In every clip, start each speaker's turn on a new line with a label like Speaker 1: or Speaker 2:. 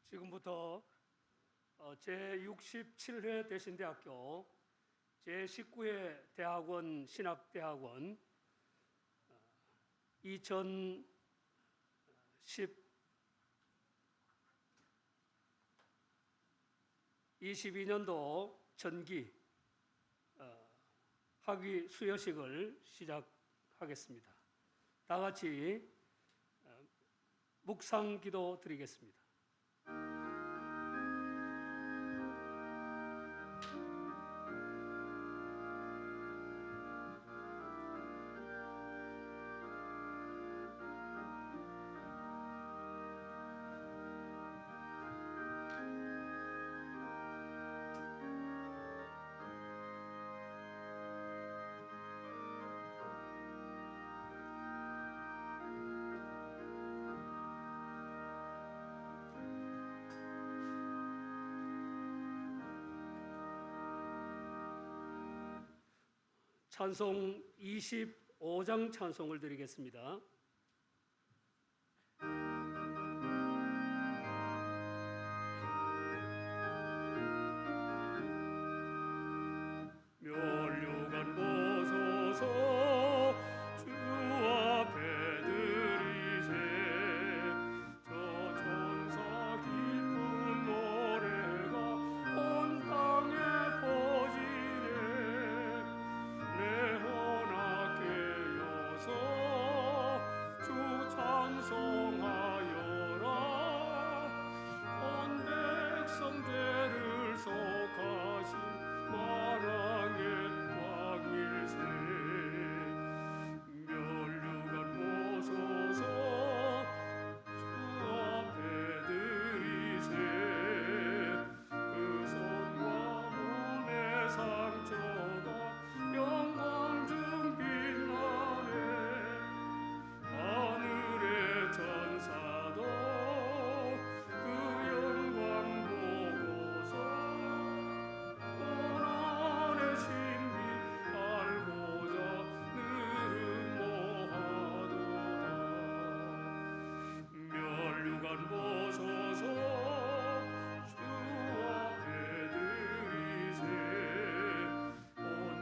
Speaker 1: 지금부터 제67회 대신대학교 제19회 대학원 신학대학원 2022년도 전기 학위 수여식을 시작하겠습니다. 다 같이 묵상 기도 드리겠습니다. 찬송 25장 찬송을 드리겠습니다. 면류관 보소서 주 앞에 드리세 저 천사 기쁜 노래가 온 땅에 퍼지네 내 헌악께 여서 주 찬송하여라 온 백성 죄를 속하신 만왕의 왕일세 면류관 보소서 주 앞에 드리세 그 손과 몸의 상처가 영광 중 빛나네 하늘의 천사도 그 영광 보고서 고난의 신비 알고자 늘 모하도다 면류관 보소서 주 앞에 드리세 온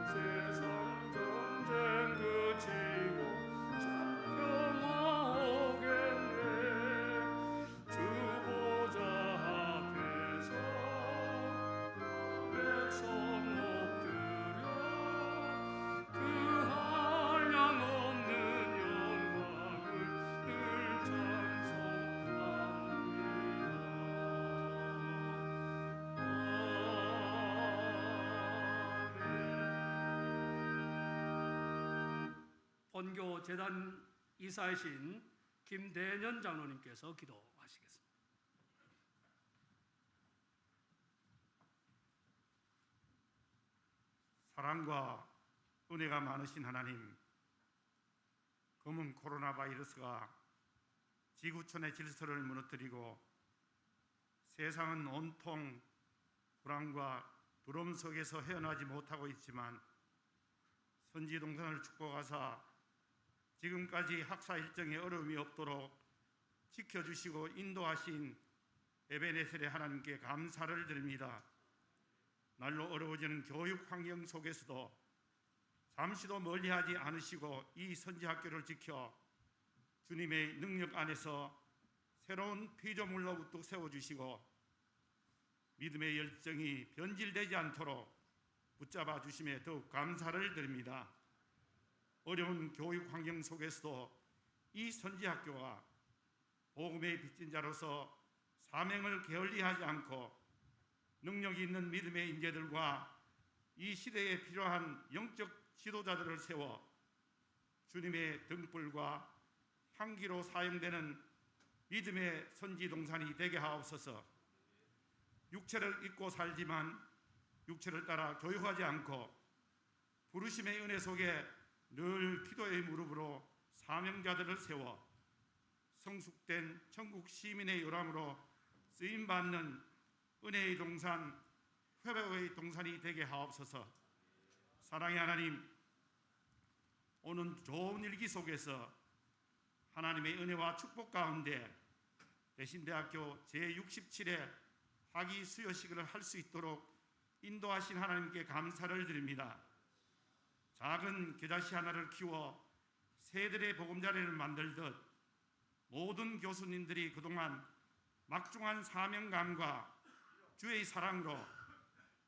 Speaker 1: 세상 전쟁 그치고 평화 오겠네 주 보좌 앞에서 백성 엎드려 그 한량 없는 영광을 늘 찬송합니다. 본교 재단 이사이신 김대년 장로님께서 기도하시겠습니다.
Speaker 2: 사랑과 은혜가 많으신 하나님, 검은 코로나 바이러스가 지구촌의 질서를 무너뜨리고 세상은 온통 불안과 두려움 속에서 헤어나지 못하고 있지만 선지동산을 축복하사 지금까지 학사 일정에 어려움이 없도록 지켜주시고 인도하신 에베네셀의 하나님께 감사를 드립니다. 날로 어려워지는 교육 환경 속에서도 잠시도 멀리하지 않으시고 이 선지학교를 지켜 주님의 능력 안에서 새로운 피조물로 우뚝 세워주시고 믿음의 열정이 변질되지 않도록 붙잡아 주심에 더욱 감사를 드립니다. 어려운 교육 환경 속에서도 이 선지학교가 복음의 빚진 자로서 사명을 게을리하지 않고 능력이 있는 믿음의 인재들과 이 시대에 필요한 영적 지도자들을 세워 주님의 등불과 향기로 사용되는 믿음의 선지동산이 되게 하옵소서. 육체를 입고 살지만 육체를 따라 교육하지 않고 부르심의 은혜 속에 늘 기도의 무릎으로 사명자들을 세워 성숙된 천국 시민의 요람으로 쓰임받는 은혜의 동산, 회복의 동산이 되게 하옵소서. 사랑의 하나님, 오는 좋은 일기 속에서 하나님의 은혜와 축복 가운데 대신대학교 제67회 학위 수여식을 할 수 있도록 인도하신 하나님께 감사를 드립니다. 작은 겨자씨 하나를 키워 새들의 보금자리를 만들듯 모든 교수님들이 그동안 막중한 사명감과 주의 사랑으로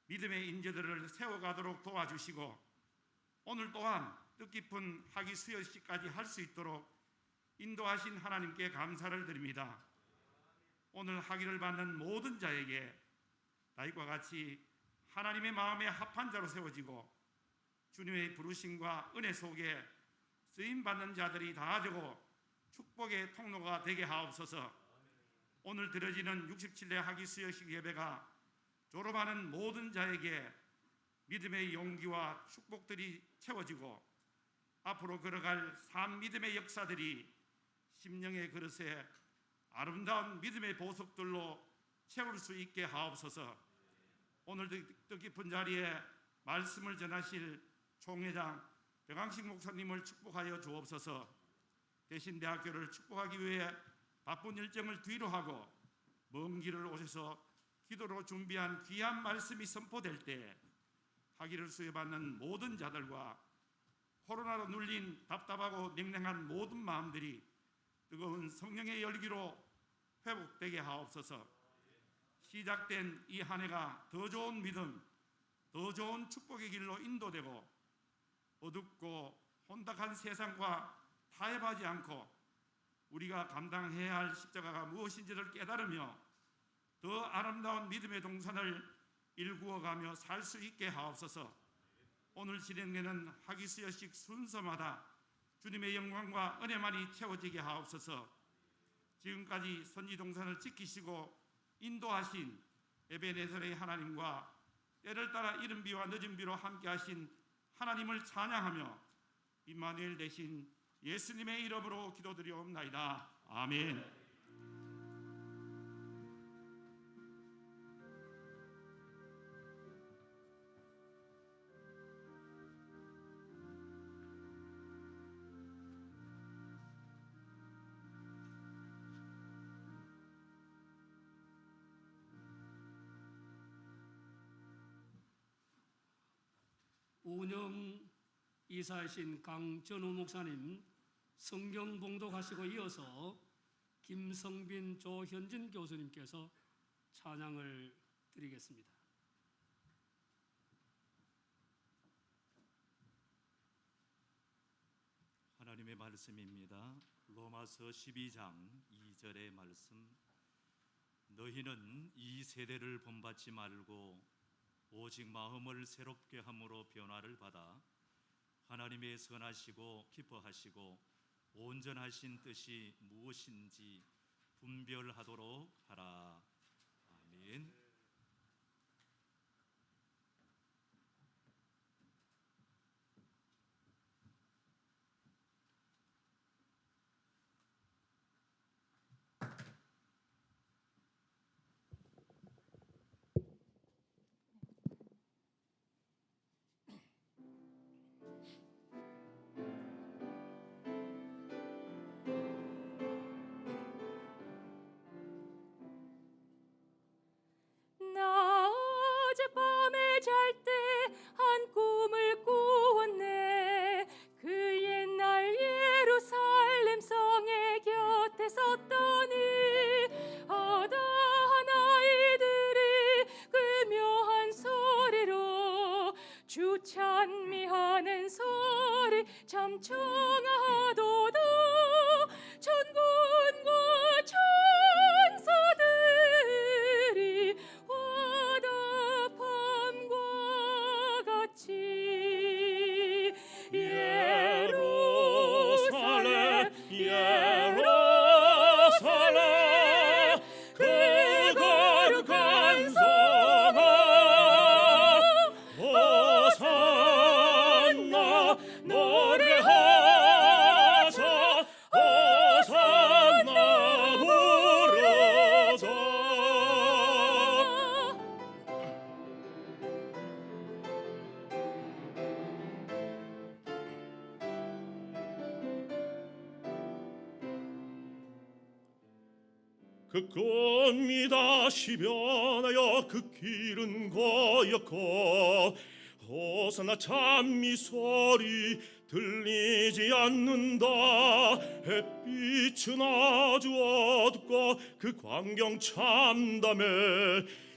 Speaker 2: 믿음의 인재들을 세워가도록 도와주시고 오늘 또한 뜻깊은 학위 수여식까지 할 수 있도록 인도하신 하나님께 감사를 드립니다. 오늘 학위를 받는 모든 자에게 다윗과 같이 하나님의 마음에 합한 자로 세워지고 주님의 부르심과 은혜 속에 쓰임받는 자들이 다 되고 축복의 통로가 되게 하옵소서. 오늘 드려지는 67회 학위 수여식 예배가 졸업하는 모든 자에게 믿음의 용기와 축복들이 채워지고 앞으로 걸어갈 삶 믿음의 역사들이 심령의 그릇에 아름다운 믿음의 보석들로 채울 수 있게 하옵소서. 오늘 뜻깊은 자리에 말씀을 전하실 총회장 백왕식 목사님을 축복하여 주옵소서. 대신대학교를 축복하기 위해 바쁜 일정을 뒤로 하고 먼 길을 오셔서 기도로 준비한 귀한 말씀이 선포될 때 학위를 수여받는 모든 자들과 코로나로 눌린 답답하고 냉랭한 모든 마음들이 뜨거운 성령의 열기로 회복되게 하옵소서. 시작된 이 한 해가 더 좋은 믿음, 더 좋은 축복의 길로 인도되고 어둡고 혼탁한 세상과 타협하지 않고 우리가 감당해야 할 십자가가 무엇인지를 깨달으며 더 아름다운 믿음의 동산을 일구어가며 살 수 있게 하옵소서. 오늘 진행되는 학위 수여식 순서마다 주님의 영광과 은혜만이 채워지게 하옵소서. 지금까지 선지동산을 지키시고 인도하신 에베네셀의 하나님과 때를 따라 이른 비와 늦은 비로 함께하신 하나님을 찬양하며 임마누엘 되신 예수님의 이름으로 기도드리옵나이다. 아멘.
Speaker 1: 운영 이사이신 강전우 목사님 성경 봉독하시고 이어서 김성빈 조현진 교수님께서 찬양을 드리겠습니다.
Speaker 3: 하나님의 말씀입니다. 로마서 12장 2절의 말씀. 너희는 이 세대를 본받지 말고 오직 마음을 새롭게 함으로 변화를 받아 하나님의 선하시고 기뻐하시고 온전하신 뜻이 무엇인지 분별하도록 하라. 아멘.
Speaker 4: 나 어젯밤에 잘 때 한 꿈을 꾸었네. 그 옛날 예루살렘 성의 곁에 섰더니 아담 아이들이 그 묘한 소리로 주 찬미하는 소리 참 청하도다. 천군과 천사들이 화답함과 같이 예루살렘 예루살렘 그 거룩한 성아 호산나 노래하라. 그 꿈이 다시 변하여 그 길은 거였고 호산나 찬미 소리 들리지 않는다. 햇빛은 아주 어둡고 그 광경 참담해.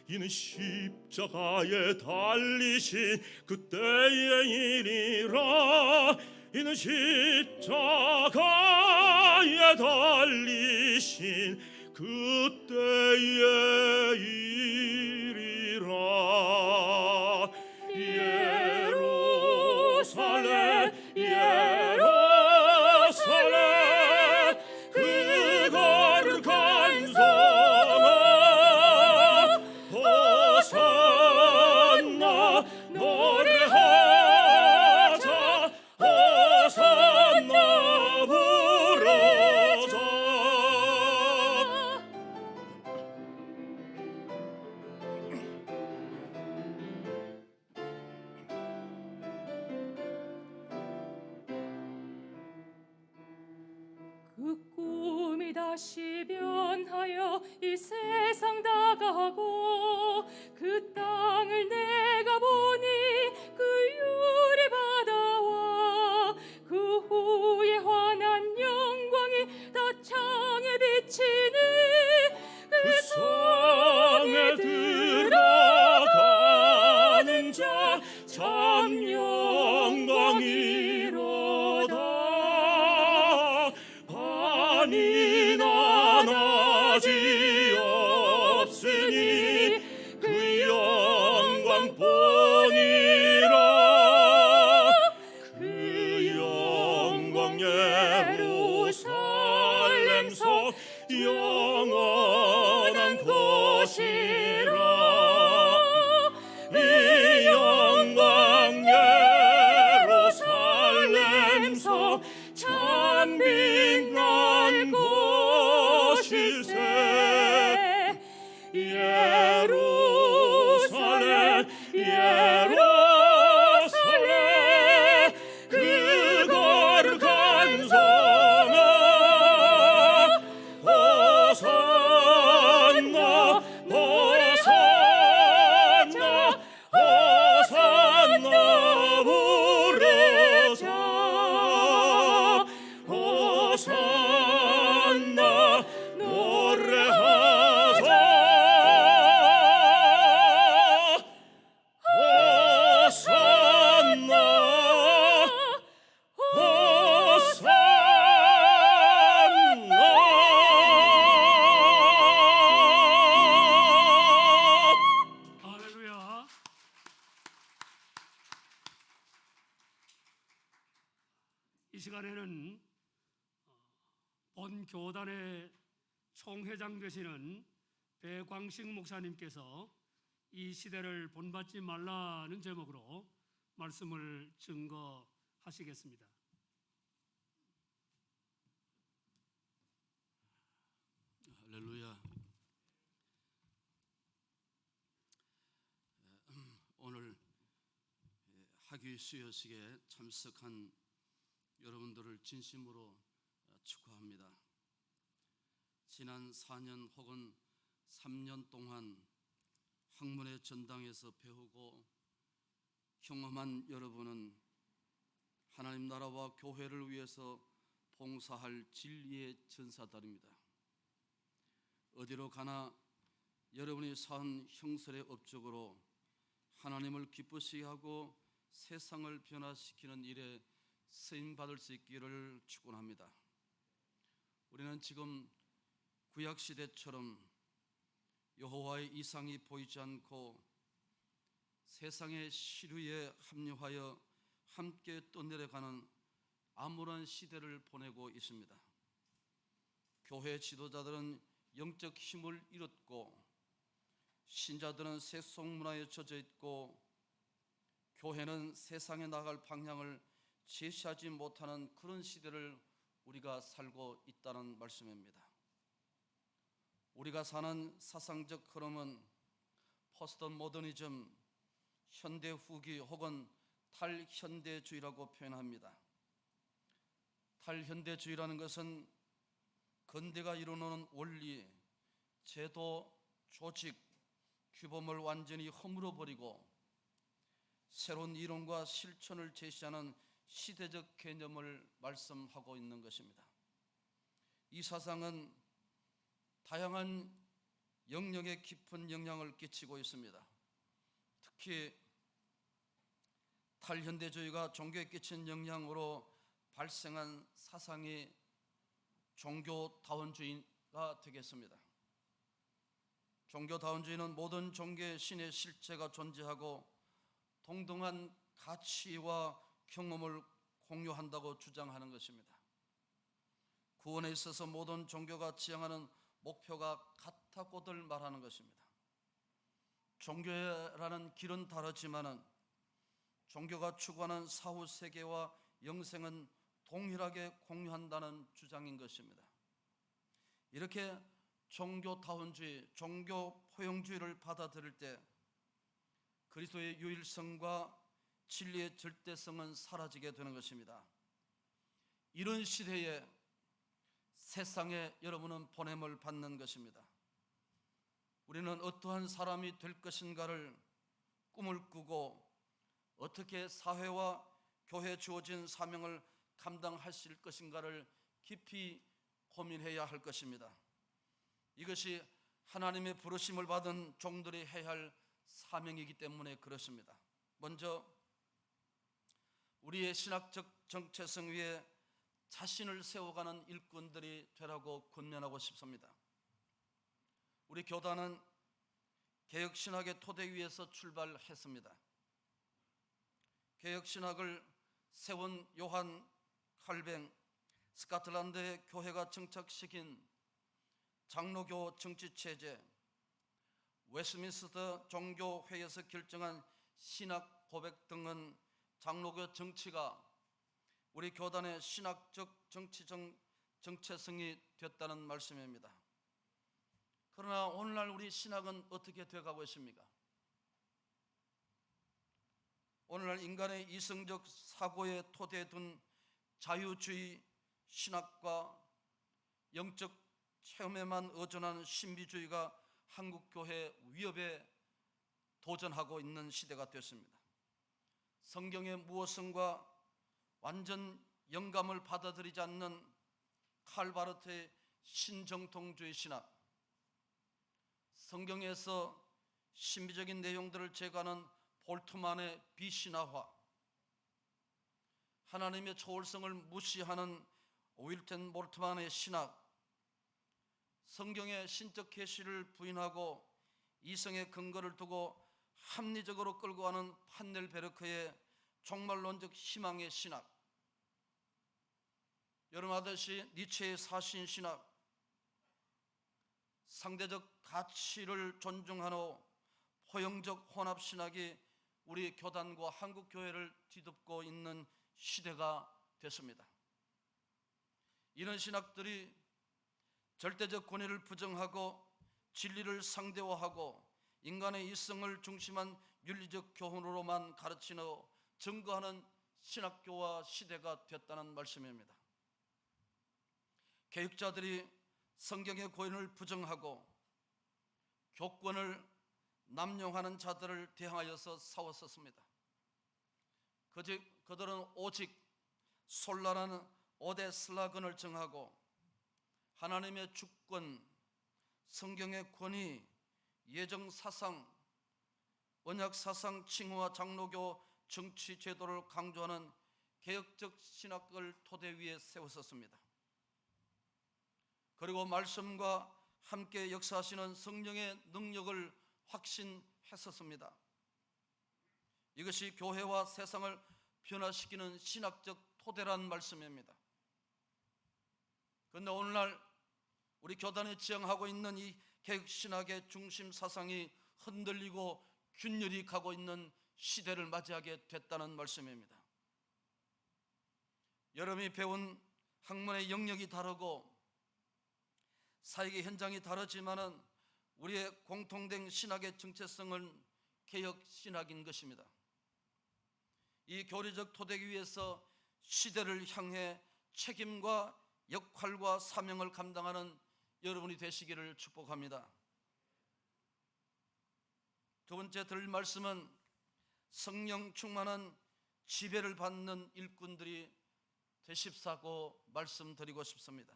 Speaker 4: 이는 십자가에 달리신 그때의 일이라. 이는 십자가에 달리신 그때의 일이라. 예루살렘 예루살렘 그 거룩한 성아 호산나 노래하자 호산나 부르자.
Speaker 5: 그 꿈이 다시 변하여 이 세상 다가고 그 땅을 내가 보니 그 유리 바다와 그 후에 환한 영광이 다 창에 비치니
Speaker 4: 그 성에 들어가는 자 참 영광이로다. 반이 나나지 없으니 그 영광뿐이라. 그 영광 예루살렘 속 영원한 곳이라. 이 영광 예루살렘 속 참 빛난 곳일세. 예루살렘 예루살렘 그 거룩한 성아 호산나 호산나 호산나 부르자. 호산나 노래하자 호산나 호산나.
Speaker 1: 할렐루야. 이 시간에는 본 교단의 총회장 되시는 배광식 목사님께서 이 시대를 본받지 말라는 제목으로 말씀을 증거하시겠습니다.
Speaker 6: 할렐루야. 오늘 학위 수여식에 참석한 여러분들을 진심으로 축하합니다. 지난 4년 혹은 3년 동안 학문의 전당에서 배우고 경험한 여러분은 하나님 나라와 교회를 위해서 봉사할 진리의 전사들입니다. 어디로 가나 여러분이 산 형설의 업적으로 하나님을 기쁘시게 하고 세상을 변화시키는 일에 쓰임받을 수 있기를 축원합니다. 우리는 지금 구약시대처럼 여호와의 이상이 보이지 않고 세상의 시류에 합류하여 함께 떠내려가는 암울한 시대를 보내고 있습니다. 교회 지도자들은 영적 힘을 잃었고 신자들은 세속문화에 젖어 있고 교회는 세상에 나갈 방향을 제시하지 못하는 그런 시대를 우리가 살고 있다는 말씀입니다. 우리가 사는 사상적 흐름은 포스트 모더니즘, 현대 후기 혹은 탈현대주의라고 표현합니다. 탈현대주의라는 것은 근대가 이루어놓은 원리, 제도, 조직, 규범을 완전히 허물어 버리고 새로운 이론과 실천을 제시하는 시대적 개념을 말씀하고 있는 것입니다. 이 사상은 다양한 영역에 깊은 영향을 끼치고 있습니다. 특히 탈현대주의가 종교에 끼친 영향으로 발생한 사상이 종교다원주의가 되겠습니다. 종교다원주의는 모든 종교의 신의 실체가 존재하고 동등한 가치와 경험을 공유한다고 주장하는 것입니다. 구원에 있어서 모든 종교가 지향하는 목표가 같다고들 말하는 것입니다. 종교라는 길은 다르지만은 종교가 추구하는 사후 세계와 영생은 동일하게 공유한다는 주장인 것입니다. 이렇게 종교다원주의, 종교 포용주의를 받아들일 때 그리스도의 유일성과 진리의 절대성은 사라지게 되는 것입니다. 이런 시대에 세상에 여러분은 보냄을 받는 것입니다. 우리는 어떠한 사람이 될 것인가를 꿈을 꾸고 어떻게 사회와 교회에 주어진 사명을 감당하실 것인가를 깊이 고민해야 할 것입니다. 이것이 하나님의 부르심을 받은 종들이 해야 할 사명이기 때문에 그렇습니다. 먼저 우리의 신학적 정체성 위에 자신을 세워가는 일꾼들이 되라고 권면하고 싶습니다. 우리 교단은 개혁신학의 토대 위에서 출발했습니다. 개혁신학을 세운 요한 칼뱅, 스코틀랜드의 교회가 정착시킨 장로교 정치체제, 웨스트민스터 종교회에서 결정한 신학 고백 등은 장로교 정치가 우리 교단의 신학적 정체성이 됐다는 말씀입니다. 그러나 오늘날 우리 신학은 어떻게 되어가고 있습니까? 오늘날 인간의 이성적 사고에 토대에 둔 자유주의 신학과 영적 체험에만 의존하는 신비주의가 한국교회 위협에 도전하고 있는 시대가 됐습니다. 성경의 무엇성과 완전 영감을 받아들이지 않는 칼바르트의 신정통주의 신학, 성경에서 신비적인 내용들을 제거하는 볼트만의 비신화화, 하나님의 초월성을 무시하는 윌튼 볼트만의 신학, 성경의 신적 계시를 부인하고 이성의 근거를 두고 합리적으로 끌고 가는 판넬베르크의 종말론적 희망의 신학, 여러분 아듯이 니체의 사신신학, 상대적 가치를 존중하는 포용적 혼합신학이 우리 교단과 한국교회를 뒤덮고 있는 시대가 됐습니다. 이런 신학들이 절대적 권위를 부정하고 진리를 상대화하고 인간의 이성을 중심한 윤리적 교훈으로만 가르치는 증거하는 신학교와 시대가 됐다는 말씀입니다. 개혁자들이 성경의 고연을 부정하고 교권을 남용하는 자들을 대항하여서 싸웠었습니다. 그들은 오직 솔라라는 오대 슬라건을 정하고 하나님의 주권, 성경의 권위, 예정사상, 언약사상 칭호와 장로교 정치 제도를 강조하는 개혁적 신학을 토대 위에 세웠었습니다. 그리고 말씀과 함께 역사하시는 성령의 능력을 확신했었습니다. 이것이 교회와 세상을 변화시키는 신학적 토대란 말씀입니다. 그런데 오늘날 우리 교단에 지향하고 있는 이 개혁신학의 중심 사상이 흔들리고 균열이 가고 있는 시대를 맞이하게 됐다는 말씀입니다. 여러분이 배운 학문의 영역이 다르고 사역의 현장이 다르지만은 우리의 공통된 신학의 정체성은 개혁신학인 것입니다. 이 교리적 토대 위에서 시대를 향해 책임과 역할과 사명을 감당하는 여러분이 되시기를 축복합니다. 두 번째 들을 말씀은 성령 충만한 지배를 받는 일꾼들이 되십사고 말씀드리고 싶습니다.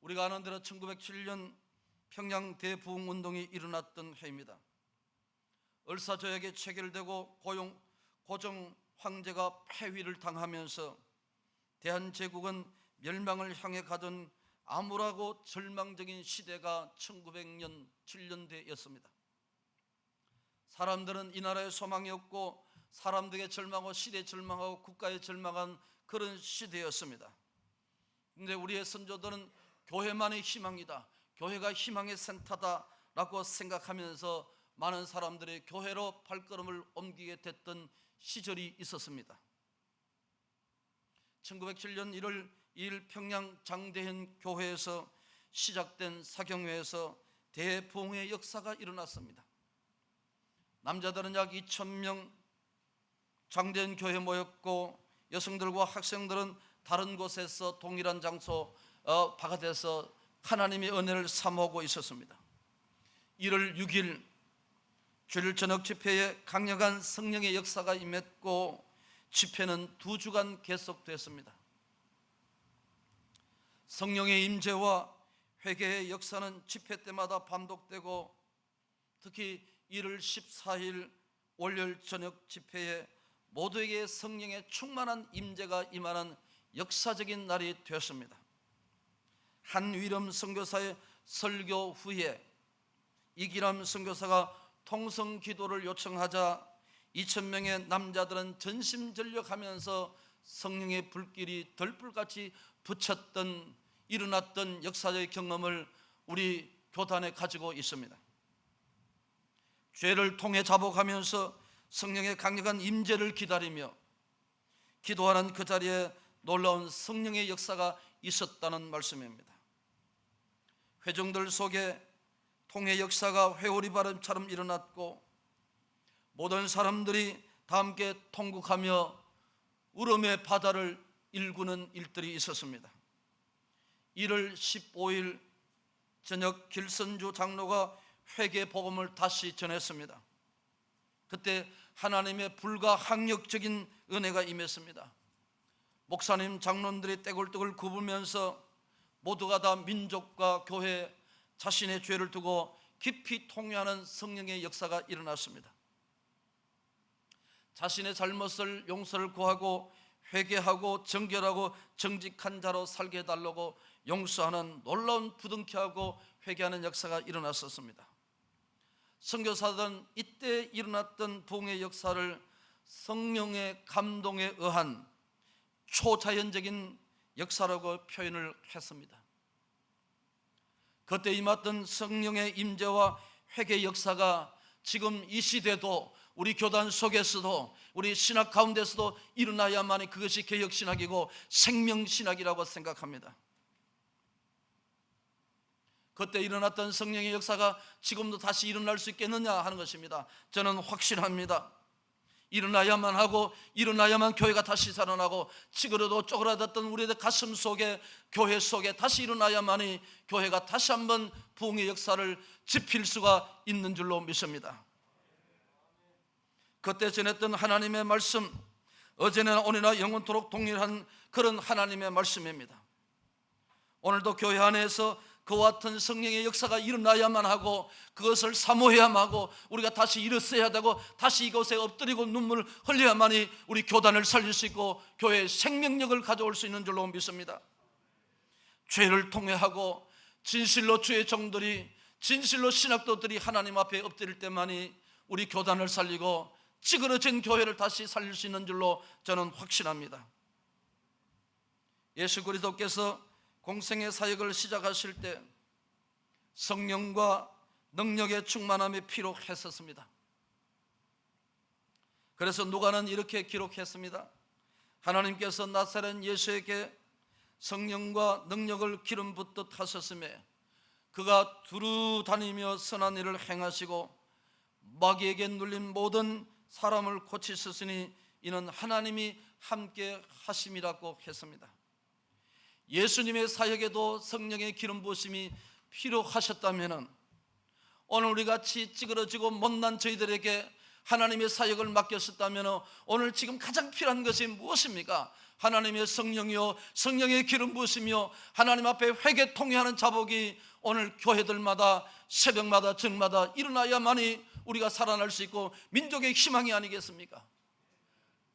Speaker 6: 우리가 아는 대로 1907년 평양 대부흥운동이 일어났던 해입니다. 을사조약이 체결되고 고종 황제가 폐위를 당하면서 대한제국은 멸망을 향해 가던 암울하고 절망적인 시대가 1900년 7년대였습니다. 사람들은 이 나라에 소망이 없고 사람들에게 절망하고 시대에 절망하고 국가에 절망한 그런 시대였습니다. 그런데 우리의 선조들은 교회만이 희망이다, 교회가 희망의 센터다라고 생각하면서 많은 사람들이 교회로 발걸음을 옮기게 됐던 시절이 있었습니다. 1907년 1월 2일 평양 장대현 교회에서 시작된 사경회에서 대부흥의 역사가 일어났습니다. 남자들은 약 2,000명 장대현 교회에 모였고 여성들과 학생들은 다른 곳에서 동일한 장소 바깥에서 하나님의 은혜를 사모하고 있었습니다. 1월 6일 주일 저녁 집회에 강력한 성령의 역사가 임했고 집회는 2주간 계속됐습니다. 성령의 임재와 회개의 역사는 집회 때마다 반복되고 특히 1월 14일 월요일 저녁 집회에 모두에게 성령의 충만한 임재가 임하는 역사적인 날이 되었습니다. 한위lâm 선교사의 설교 후에 이기람 선교사가 통성 기도를 요청하자 2,000명의 남자들은 전심전력하면서 성령의 불길이 덜불같이 붙였던 일어났던 역사적 경험을 우리 교단에 가지고 있습니다. 죄를 통해 자복하면서 성령의 강력한 임재를 기다리며 기도하는 그 자리에 놀라운 성령의 역사가 있었다는 말씀입니다. 회중들 속에 통해 역사가 회오리 바람처럼 일어났고 모든 사람들이 다 함께 통곡하며 울음의 바다를 일구는 일들이 있었습니다. 1월 15일 저녁 길선주 장로가 회개 복음을 다시 전했습니다. 그때 하나님의 불가항력적인 은혜가 임했습니다. 목사님, 장로들이 떼굴떼굴 굽으면서 모두가 다 민족과 교회, 자신의 죄를 두고 깊이 통회하는 성령의 역사가 일어났습니다. 자신의 잘못을 용서를 구하고 회개하고 정결하고 정직한 자로 살게 해달라고 용서하는 놀라운 부둥켜하고 회개하는 역사가 일어났었습니다. 선교사들은 이때 일어났던 부흥의 역사를 성령의 감동에 의한 초자연적인 역사라고 표현을 했습니다. 그때 임했던 성령의 임재와 회개 역사가 지금 이 시대도 우리 교단 속에서도 우리 신학 가운데서도 일어나야만이 그것이 개혁신학이고 생명신학이라고 생각합니다. 그때 일어났던 성령의 역사가 지금도 다시 일어날 수 있겠느냐 하는 것입니다. 저는 확신합니다. 일어나야만 하고 일어나야만 교회가 다시 살아나고 찌그러도 쪼그라졌던 우리의 가슴 속에 교회 속에 다시 일어나야만이 교회가 다시 한번 부흥의 역사를 지필 수가 있는 줄로 믿습니다. 그때 전했던 하나님의 말씀, 어제나 오늘이나 영원토록 동일한 그런 하나님의 말씀입니다. 오늘도 교회 안에서 그와 같은 성령의 역사가 일어나야만 하고 그것을 사모해야만 하고 우리가 다시 일어서야 되고 다시 이곳에 엎드리고 눈물을 흘려야만이 우리 교단을 살릴 수 있고 교회의 생명력을 가져올 수 있는 줄로 믿습니다. 죄를 통해하고 진실로 주의 종들이 진실로 신학도들이 하나님 앞에 엎드릴 때만이 우리 교단을 살리고 찌그러진 교회를 다시 살릴 수 있는 줄로 저는 확신합니다. 예수 그리스도께서 공생의 사역을 시작하실 때 성령과 능력의 충만함이 필요했었습니다. 그래서 누가는 이렇게 기록했습니다. 하나님께서 나사렛 예수에게 성령과 능력을 기름 붓듯 하셨음에 그가 두루 다니며 선한 일을 행하시고 마귀에게 눌린 모든 사람을 고치셨으니 이는 하나님이 함께 하심이라고 했습니다. 예수님의 사역에도 성령의 기름 부으심이 필요하셨다면 오늘 우리 같이 찌그러지고 못난 저희들에게 하나님의 사역을 맡겼었다면 오늘 지금 가장 필요한 것이 무엇입니까? 하나님의 성령이요, 성령의 기름 부으시며 하나님 앞에 회개 통회하는 자복이 오늘 교회들마다 새벽마다 정마다 일어나야만이 우리가 살아날 수 있고 민족의 희망이 아니겠습니까?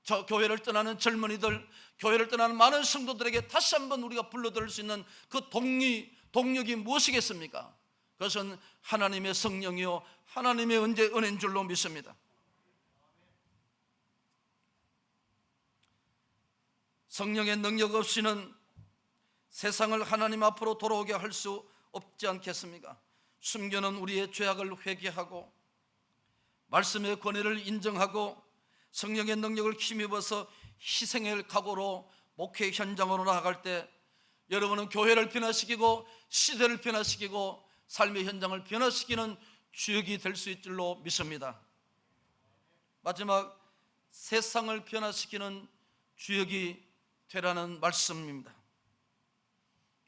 Speaker 6: 저 교회를 떠나는 젊은이들, 교회를 떠나는 많은 성도들에게 다시 한번 우리가 불러들일 수 있는 그 동력이 무엇이겠습니까? 그것은 하나님의 성령이요 하나님의 은혜인 줄로 믿습니다. 성령의 능력 없이는 세상을 하나님 앞으로 돌아오게 할 수 없지 않겠습니까? 숨겨놓은 우리의 죄악을 회개하고 말씀의 권위를 인정하고 성령의 능력을 힘입어서 희생의 각오로 목회 현장으로 나아갈 때 여러분은 교회를 변화시키고 시대를 변화시키고 삶의 현장을 변화시키는 주역이 될 수 있을 줄로 믿습니다. 마지막, 세상을 변화시키는 주역이 되라는 말씀입니다.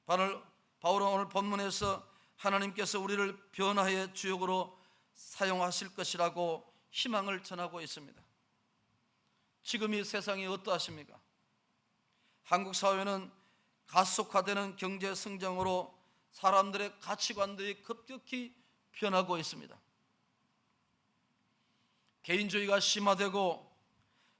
Speaker 6: 바울은 오늘 본문에서 하나님께서 우리를 변화의 주역으로 사용하실 것이라고 희망을 전하고 있습니다. 지금 이 세상이 어떠하십니까? 한국 사회는 가속화되는 경제 성장으로 사람들의 가치관들이 급격히 변하고 있습니다. 개인주의가 심화되고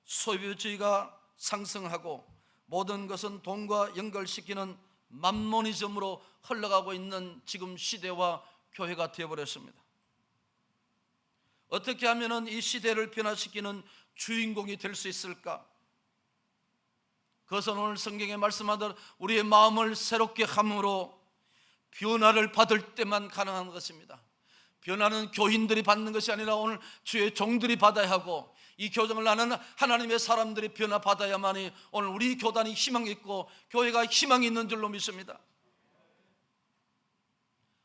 Speaker 6: 소유주의가 상승하고 모든 것은 돈과 연결시키는 맘모니즘으로 흘러가고 있는 지금 시대와 교회가 되어버렸습니다. 어떻게 하면 이 시대를 변화시키는 주인공이 될 수 있을까? 그것은 오늘 성경에 말씀하듯 우리의 마음을 새롭게 함으로 변화를 받을 때만 가능한 것입니다. 변화는 교인들이 받는 것이 아니라 오늘 주의 종들이 받아야 하고 이 교정을 나는 하나님의 사람들이 변화받아야만이 오늘 우리 교단이 희망이 있고 교회가 희망이 있는 줄로 믿습니다.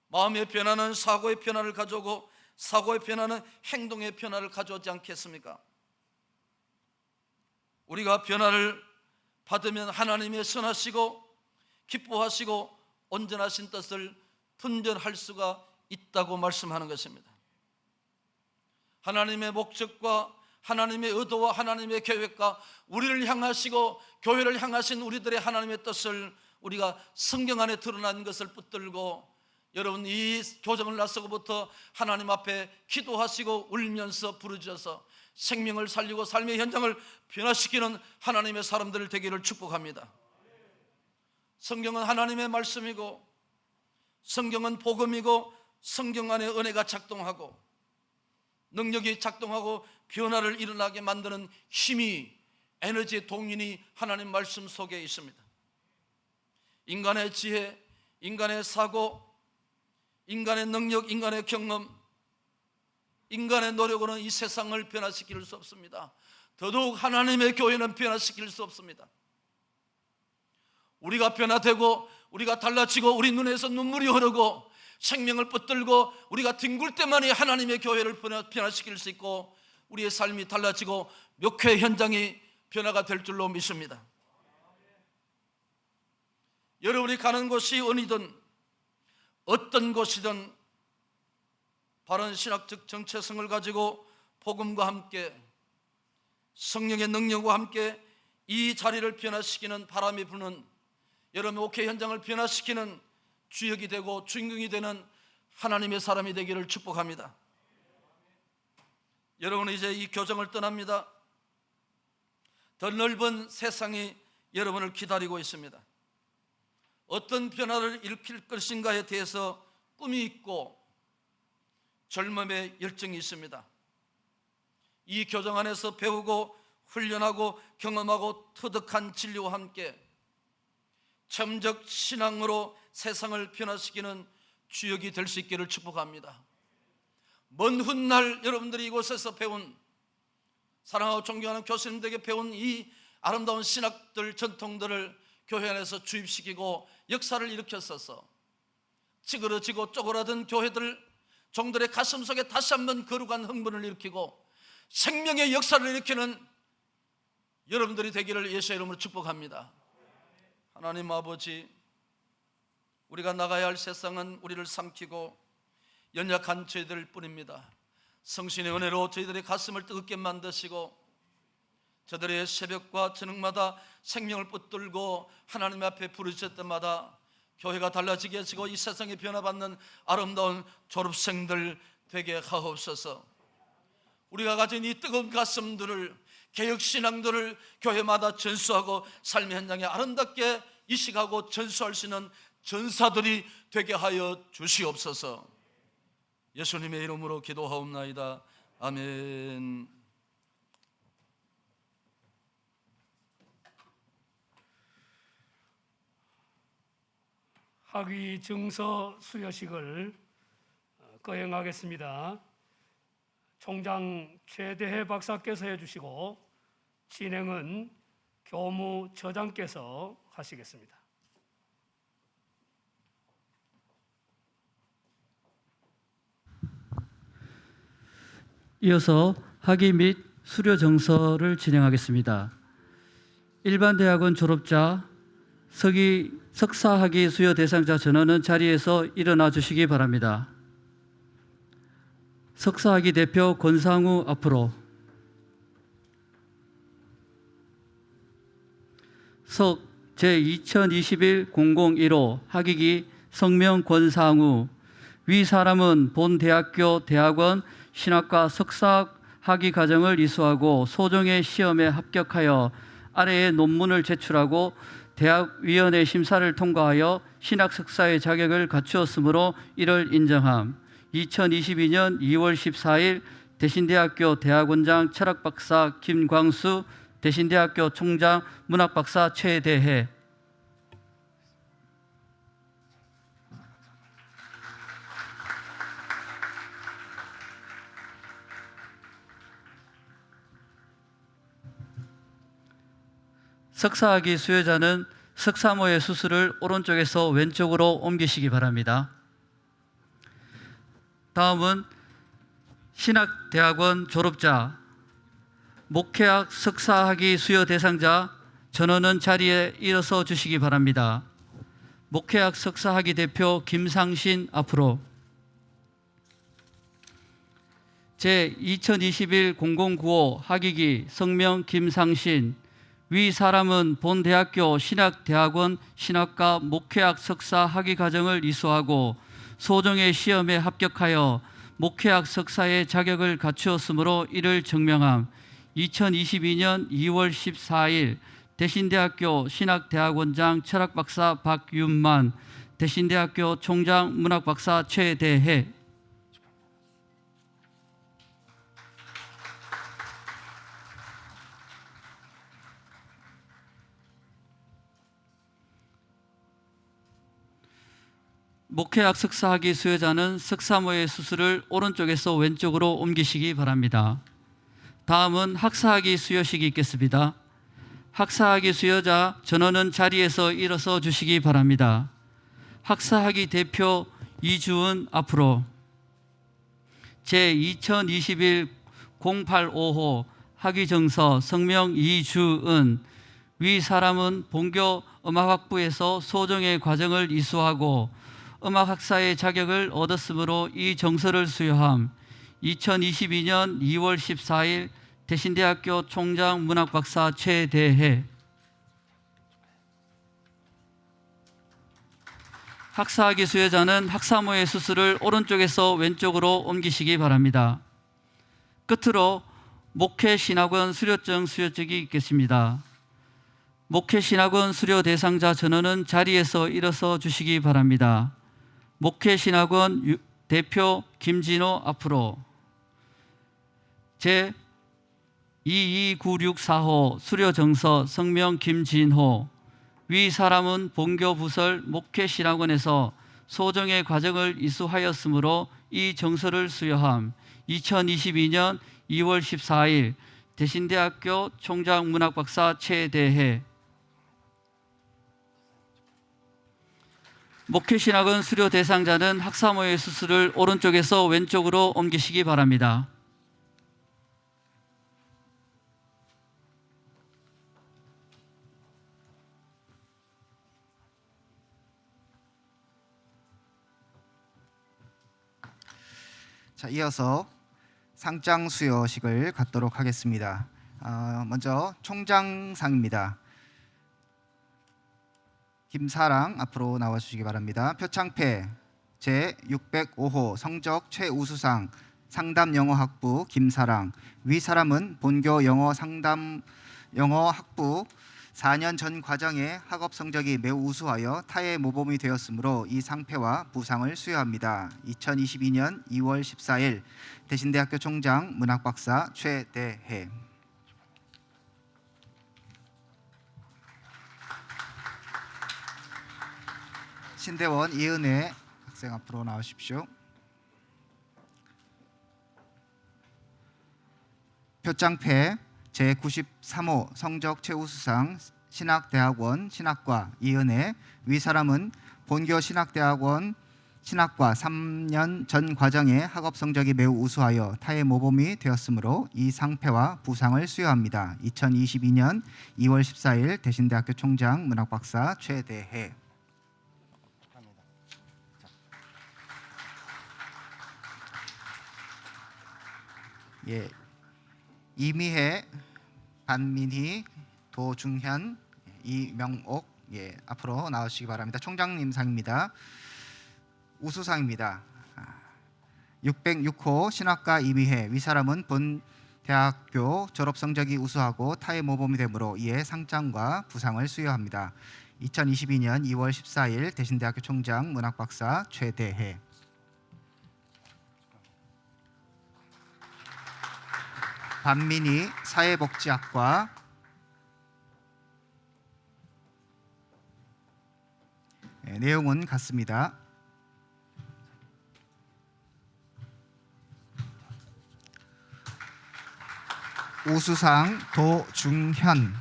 Speaker 6: 마음의 변화는 사고의 변화를 가져오고 사고의 변화는 행동의 변화를 가져오지 않겠습니까? 우리가 변화를 받으면 하나님의 선하시고 기뻐하시고 온전하신 뜻을 분별할 수가 있다고 말씀하는 것입니다. 하나님의 목적과 하나님의 의도와 하나님의 계획과 우리를 향하시고 교회를 향하신 우리들의 하나님의 뜻을 우리가 성경 안에 드러난 것을 붙들고 여러분 이 교정을 나서고부터 하나님 앞에 기도하시고 울면서 부르짖어서 생명을 살리고 삶의 현장을 변화시키는 하나님의 사람들 되기를 축복합니다. 성경은 하나님의 말씀이고 성경은 복음이고 성경 안에 은혜가 작동하고 능력이 작동하고 변화를 일어나게 만드는 힘이 에너지의 동인이 하나님 말씀 속에 있습니다. 인간의 지혜, 인간의 사고, 인간의 능력, 인간의 경험, 인간의 노력으로는 이 세상을 변화시킬 수 없습니다. 더더욱 하나님의 교회는 변화시킬 수 없습니다. 우리가 변화되고 우리가 달라지고 우리 눈에서 눈물이 흐르고 생명을 붙들고 우리가 뒹굴 때만이 하나님의 교회를 변화시킬 수 있고 우리의 삶이 달라지고 목회 현장이 변화가 될 줄로 믿습니다. 여러분이 가는 곳이 어디든 어떤 곳이든 바른 신학적 정체성을 가지고 복음과 함께 성령의 능력과 함께 이 자리를 변화시키는 바람이 부는 여러분 목회 현장을 변화시키는 주역이 되고 주인공이 되는 하나님의 사람이 되기를 축복합니다. 여러분은 이제 이 교정을 떠납니다. 더 넓은 세상이 여러분을 기다리고 있습니다. 어떤 변화를 일으킬 것인가에 대해서 꿈이 있고 젊음의 열정이 있습니다. 이 교정 안에서 배우고 훈련하고 경험하고 터득한 진리와 함께 점적 신앙으로 세상을 변화시키는 주역이 될 수 있기를 축복합니다. 먼 훗날 여러분들이 이곳에서 배운 사랑하고 존경하는 교수님들에게 배운 이 아름다운 신학들 전통들을 교회 안에서 주입시키고 역사를 일으켰어서 찌그러지고 쪼그라든 교회들 종들의 가슴 속에 다시 한번 거룩한 흥분을 일으키고 생명의 역사를 일으키는 여러분들이 되기를 예수의 이름으로 축복합니다. 하나님 아버지, 우리가 나가야 할 세상은 우리를 삼키고 연약한 저희들 뿐입니다. 성신의 은혜로 저희들의 가슴을 뜨겁게 만드시고 저들의 새벽과 저녁마다 생명을 붙들고 하나님 앞에 부르실 때마다 교회가 달라지게 하시고 이 세상에 변화받는 아름다운 졸업생들 되게 하옵소서. 우리가 가진 이 뜨거운 가슴들을, 개혁신앙들을 교회마다 전수하고 삶의 현장에 아름답게 이식하고 전수할 수 있는 전사들이 되게 하여 주시옵소서. 예수님의 이름으로 기도하옵나이다. 아멘.
Speaker 1: 학위 증서 수여식을 거행하겠습니다. 총장 최대해 박사께서 해주시고 진행은 교무처장께서 하시겠습니다.
Speaker 7: 이어서 학위 및 수료 정서를 진행하겠습니다. 일반 대학원 졸업자, 석사학위 수여 대상자 전원은 자리에서 일어나 주시기 바랍니다. 석사학위 대표 권상우 앞으로. 석 제2021-0015 학위기 성명 권상우. 위 사람은 본 대학교 대학원 신학과 석사학위 과정을 이수하고 소정의 시험에 합격하여 아래의 논문을 제출하고 대학위원회 심사를 통과하여 신학 석사의 자격을 갖추었으므로 이를 인정함. 2022년 2월 14일 대신대학교 대학원장 철학박사 김광수, 대신대학교 총장 문학박사 최대해. 석사학위 수여자는 석사모의 수술을 오른쪽에서 왼쪽으로 옮기시기 바랍니다. 다음은 신학대학원 졸업자, 목회학 석사학위 수여 대상자 전원은 자리에 일어서 주시기 바랍니다. 목회학 석사학위 대표 김상신 앞으로. 제2021-0095 학위기 성명 김상신. 위 사람은 본 대학교 신학대학원 신학과 목회학 석사 학위 과정을 이수하고 소정의 시험에 합격하여 목회학 석사의 자격을 갖추었으므로 이를 증명함. 2022년 2월 14일 대신대학교 신학대학원장 철학박사 박윤만, 대신대학교 총장 문학박사 최대해. 목회학 석사학위 수여자는 석사모의 수술을 오른쪽에서 왼쪽으로 옮기시기 바랍니다. 다음은 학사학위 수여식이 있겠습니다. 학사학위 수여자 전원은 자리에서 일어서 주시기 바랍니다. 학사학위 대표 이주은 앞으로. 제2021-0855 학위정서 성명 이주은. 위 사람은 본교 음악학부에서 소정의 과정을 이수하고 음악학사의 자격을 얻었으므로 이 정서를 수여함. 2022년 2월 14일 대신대학교 총장 문학박사 최대해. 학사학위 수여자는 학사모의 수술을 오른쪽에서 왼쪽으로 옮기시기 바랍니다. 끝으로 목회신학원 수료증 수여증이 있겠습니다. 목회신학원 수료 대상자 전원은 자리에서 일어서 주시기 바랍니다. 목회신학원 대표 김진호 앞으로. 제229645 수료정서 성명 김진호. 위 사람은 본교 부설 목회신학원에서 소정의 과정을 이수하였으므로 이 정서를 수여함. 2022년 2월 14일 대신대학교 총장 문학박사 최대해. 목회신학원 수료 대상자는 학사모의 수술을 오른쪽에서 왼쪽으로 옮기시기 바랍니다.
Speaker 8: 자, 이어서 상장 수여식을 갖도록 하겠습니다. 먼저 총장상입니다. 김사랑 앞으로 나와주시기 바랍니다. 표창패 제605호 성적 최우수상 상담영어학부 김사랑. 위 사람은 본교 영어학부 4년 전 과정의 학업 성적이 매우 우수하여 타의 모범이 되었으므로 이 상패와 부상을 수여합니다. 2022년 2월 14일 대신대학교 총장 문학박사 최대해. 신대원 이은혜 학생 앞으로 나오십시오. 표창패 제93호 성적 최우수상 신학대학원 신학과 이은혜. 위 사람은 본교 신학대학원 신학과 3년 전 과정의 학업 성적이 매우 우수하여 타의 모범이 되었으므로 이 상패와 부상을 수여합니다. 2022년 2월 14일 대신대학교 총장 문학박사 최대해. 예, 이미혜, 반민희, 도중현, 이명옥 앞으로 나오시기 바랍니다. 총장님 상입니다. 우수상입니다. 606호 신학과 이미혜. 위 사람은 본 대학교 졸업 성적이 우수하고 타의 모범이 되므로 이에 상장과 부상을 수여합니다. 2022년 2월 14일 대신대학교 총장 문학박사 최대해. 반민희 사회복지학과. 내용은 같습니다. 우수상 도중현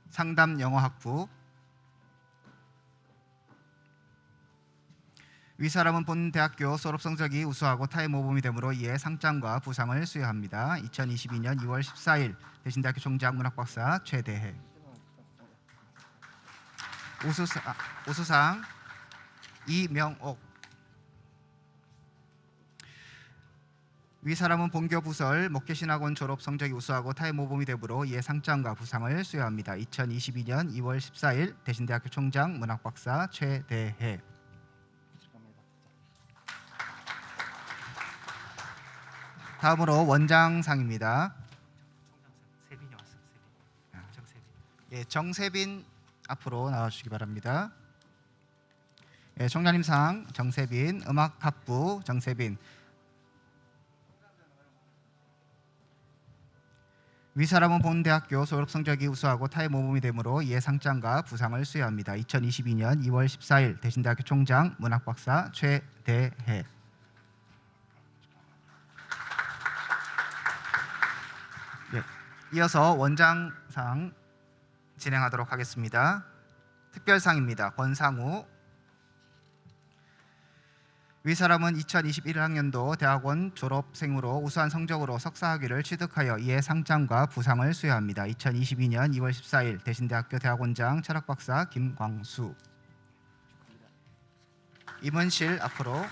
Speaker 8: 상담영어학부. 위 사람은 본 대학교 졸업 성적이 우수하고 타의 모범이 되므로 이에 상장과 부상을 수여합니다. 2022년 2월 14일 대신대학교 총장 문학박사 최대해. 우수상 이명옥. 위 사람은 본교 부설 목회신학원 졸업 성적이 우수하고 타의 모범이 되므로 이에 상장과 부상을 수여합니다. 2022년 2월 14일 대신대학교 총장 문학박사 최대해. 다음으로 원장상입니다. 정세빈 앞으로 나와주시기 바랍니다. 총장님상 정세빈. 음악학부 정세빈. 위 사람은 본 대학교 졸업 성적이 우수하고 타의 모범이 되므로 이에 상장과 부상을 수여합니다. 2022년 2월 14일 대신대학교 총장 문학박사 최대해. 이어서 원장상 진행하도록 하겠습니다. 특별상입니다. 권상우. 위 사람은 2021학년도 대학원 졸업생으로 우수한 성적으로 석사학위를 취득하여 이에 상장과 부상을 수여합니다. 2022년 2월 14일 대신대학교 대학원장 철학박사 김광수. 임은실 앞으로.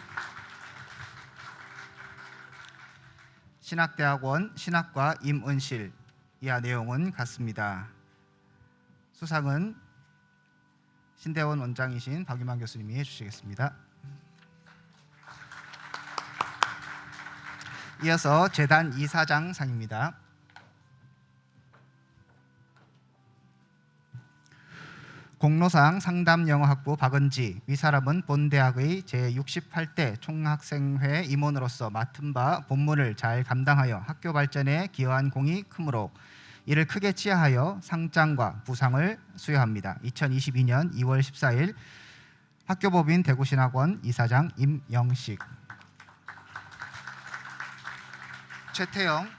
Speaker 8: 신학대학원 신학과 임은실. 이하 내용은 같습니다. 수상은 신대원 원장이신 박유만 교수님이 해주시겠습니다. 이어서 재단 이사장상입니다. 공로상 상담영어학부 박은지. 위 사람은 본 대학의 제68대 총학생회 임원으로서 맡은 바 본문을 잘 감당하여 학교 발전에 기여한 공이 크므로 이를 크게 치하하여 상장과 부상을 수여합니다. 2022년 2월 14일 학교법인 대구신학원 이사장 임영식. 최태영.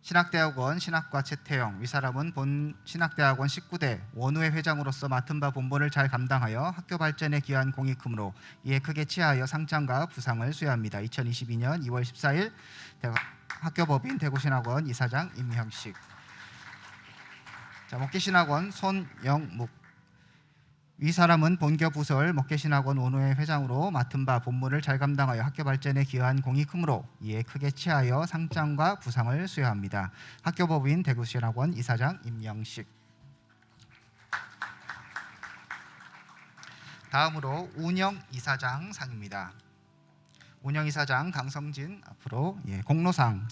Speaker 8: 신학대학원 신학과 최태영. 위 사람은 본 신학대학원 19대 원우회 회장으로서 맡은 바 본분을 잘 감당하여 학교 발전에 기여한 공이 크므로 이에 크게 치하하여 상장과 부상을 수여합니다. 2022년 2월 14일 학교법인 대구신학원 이사장 임형식. 목계신학원 손영묵. 위 사람은 본교 부설 목계신학원 원호회 회장으로 맡은 바 본무를 잘 감당하여 학교 발전에 기여한 공이 크므로 이에 크게 치하여 상장과 부상을 수여합니다. 학교법인 대구신학원 이사장 임영식. 다음으로 운영 이사장 상입니다. 운영 이사장 강성진 앞으로 공로상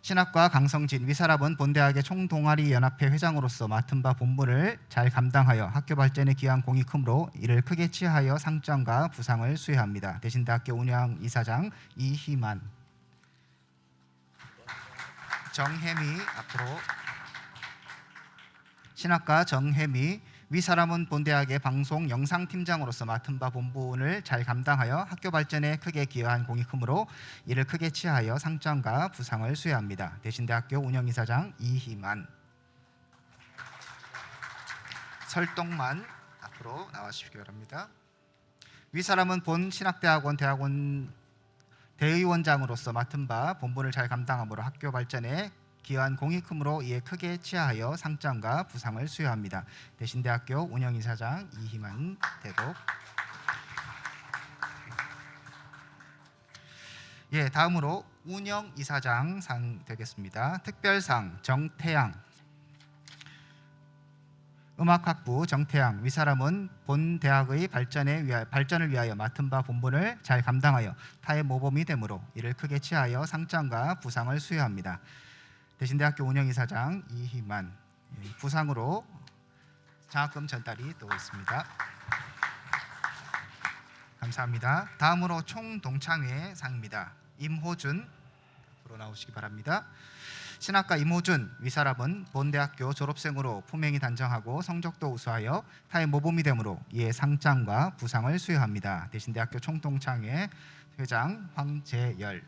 Speaker 8: 신학과 강성진 위사람은 본대학의 총동아리 연합회 회장으로서 맡은 바 본무를 잘 감당하여 학교 발전에 기여한 공이 크므로 이를 크게 치하여 상장과 부상을 수여합니다. 대신대학교 운영 이사장 이희만. 정혜미 앞으로. 신학과 정혜미 위사람은 본대학의 방송 영상팀장으로서 맡은 바 본분을 잘 감당하여 학교 발전에 크게 기여한 공이 크므로 이를 크게 치하여 상장과 부상을 수여합니다. 대신대학교 운영이사장 이희만. 설동만 앞으로 나와주시기 바랍니다. 위사람은 본 신학대학원 대의원장으로서 맡은 바 본분을 잘 감당하므로 학교 발전에 기여한 공이 크므로 이에 크게 치하여 상장과 부상을 수여합니다. 대신대학교 운영이사장 이희만 대독. 다음으로 운영이사장 상 되겠습니다. 특별상 정태양. 음악학부 정태양 위사람은 본 대학의 발전을 위하여 맡은 바 본분을 잘 감당하여 타의 모범이 되므로 이를 크게 치하여 상장과 부상을 수여합니다. 대신대학교 운영이사장 이희만. 부상으로 장학금 전달이 또 있습니다. 감사합니다. 다음으로 총동창회 상입니다. 임호준 앞으로 나오시기 바랍니다. 신학과 임호준 위사람은 본대학교 졸업생으로 품행이 단정하고 성적도 우수하여 타의 모범이 되므로 이에 상장과 부상을 수여합니다. 대신대학교 총동창회 회장 황재열.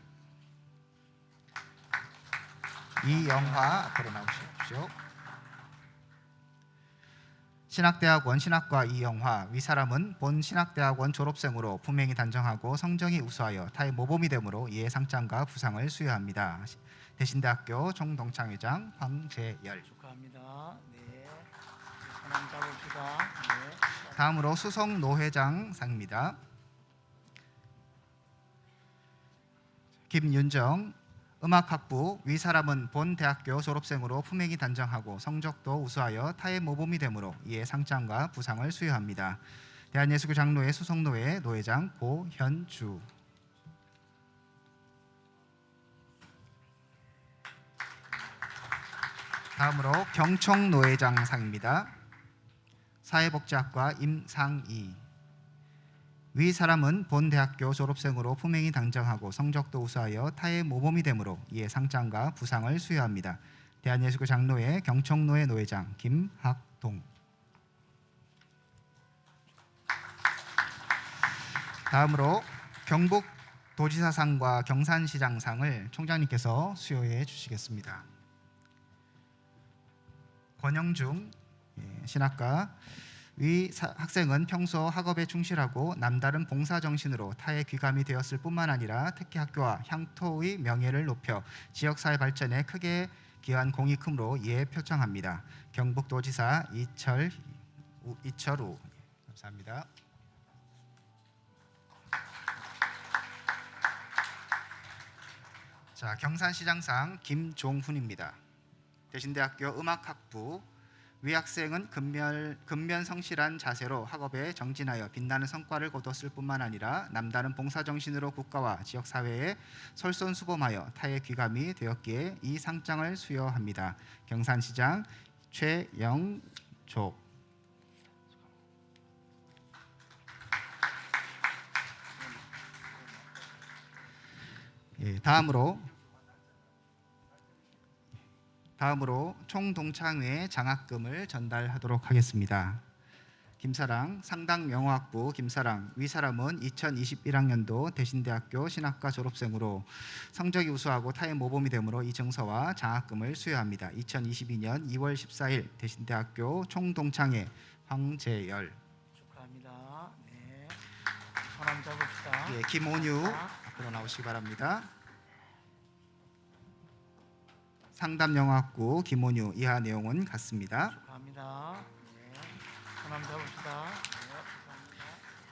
Speaker 8: 이영화 앞으로 나오십시오. 신학대학원 신학과 이영화 위사람은 본 신학대학원 졸업생으로 품행이 단정하고 성적이 우수하여 타의 모범이 되므로 이에 상장과 부상을 수여합니다. 대신대학교 총동창회장 황재열.
Speaker 1: 축하합니다. 네. 손 잡읍시다. 네.
Speaker 8: 다음으로 수석노회장 상입니다. 김윤정 음악학부 위사람은 본 대학교 졸업생으로 품행이 단정하고 성적도 우수하여 타의 모범이 되므로 이에 상장과 부상을 수여합니다. 대한예수교 장로회 수석노회 노회장 고현주. 다음으로 경청노회장 상입니다. 사회복지학과 임상희 위 사람은 본 대학교 졸업생으로 품행이 단정하고 성적도 우수하여 타의 모범이 되므로 이에 상장과 부상을 수여합니다. 대한예수교 장로회 경청노회 노회장 김학동. 다음으로 경북도지사상과 경산시장상을 총장님께서 수여해 주시겠습니다. 권영중 신학과 위 학생은 평소 학업에 충실하고 남다른 봉사 정신으로 타의 귀감이 되었을 뿐만 아니라 특히 학교와 향토의 명예를 높여 지역사회 발전에 크게 기여한 공이 크므로 이에 표창합니다. 경북도지사 이철우. 감사합니다. 자, 경산시장상 김종훈입니다. 대신대학교 음악학부 위 학생은 근면 성실한 자세로 학업에 정진하여 빛나는 성과를 거뒀을 뿐만 아니라 남다른 봉사정신으로 국가와 지역사회에 솔선수범하여 타의 귀감이 되었기에 이 상장을 수여합니다. 경산시장 최영조. 다음으로 총동창회 장학금을 전달하도록 하겠습니다. 김사랑 상당영어학부 김사랑 위사람은 2021학년도 대신대학교 신학과 졸업생으로 성적이 우수하고 타의 모범이 되므로 이 증서와 장학금을 수여합니다. 2022년 2월 14일 대신대학교 총동창회 황재열.
Speaker 1: 축하합니다. 네. 손 한번 잡읍시다.
Speaker 8: 김온유 앞으로 나오시기 바랍니다. 상담영어학부 김원유 이하 내용은 같습니다.
Speaker 1: 축하합니다. 네. 손 한번 잡읍시다. 네. 축하합니다.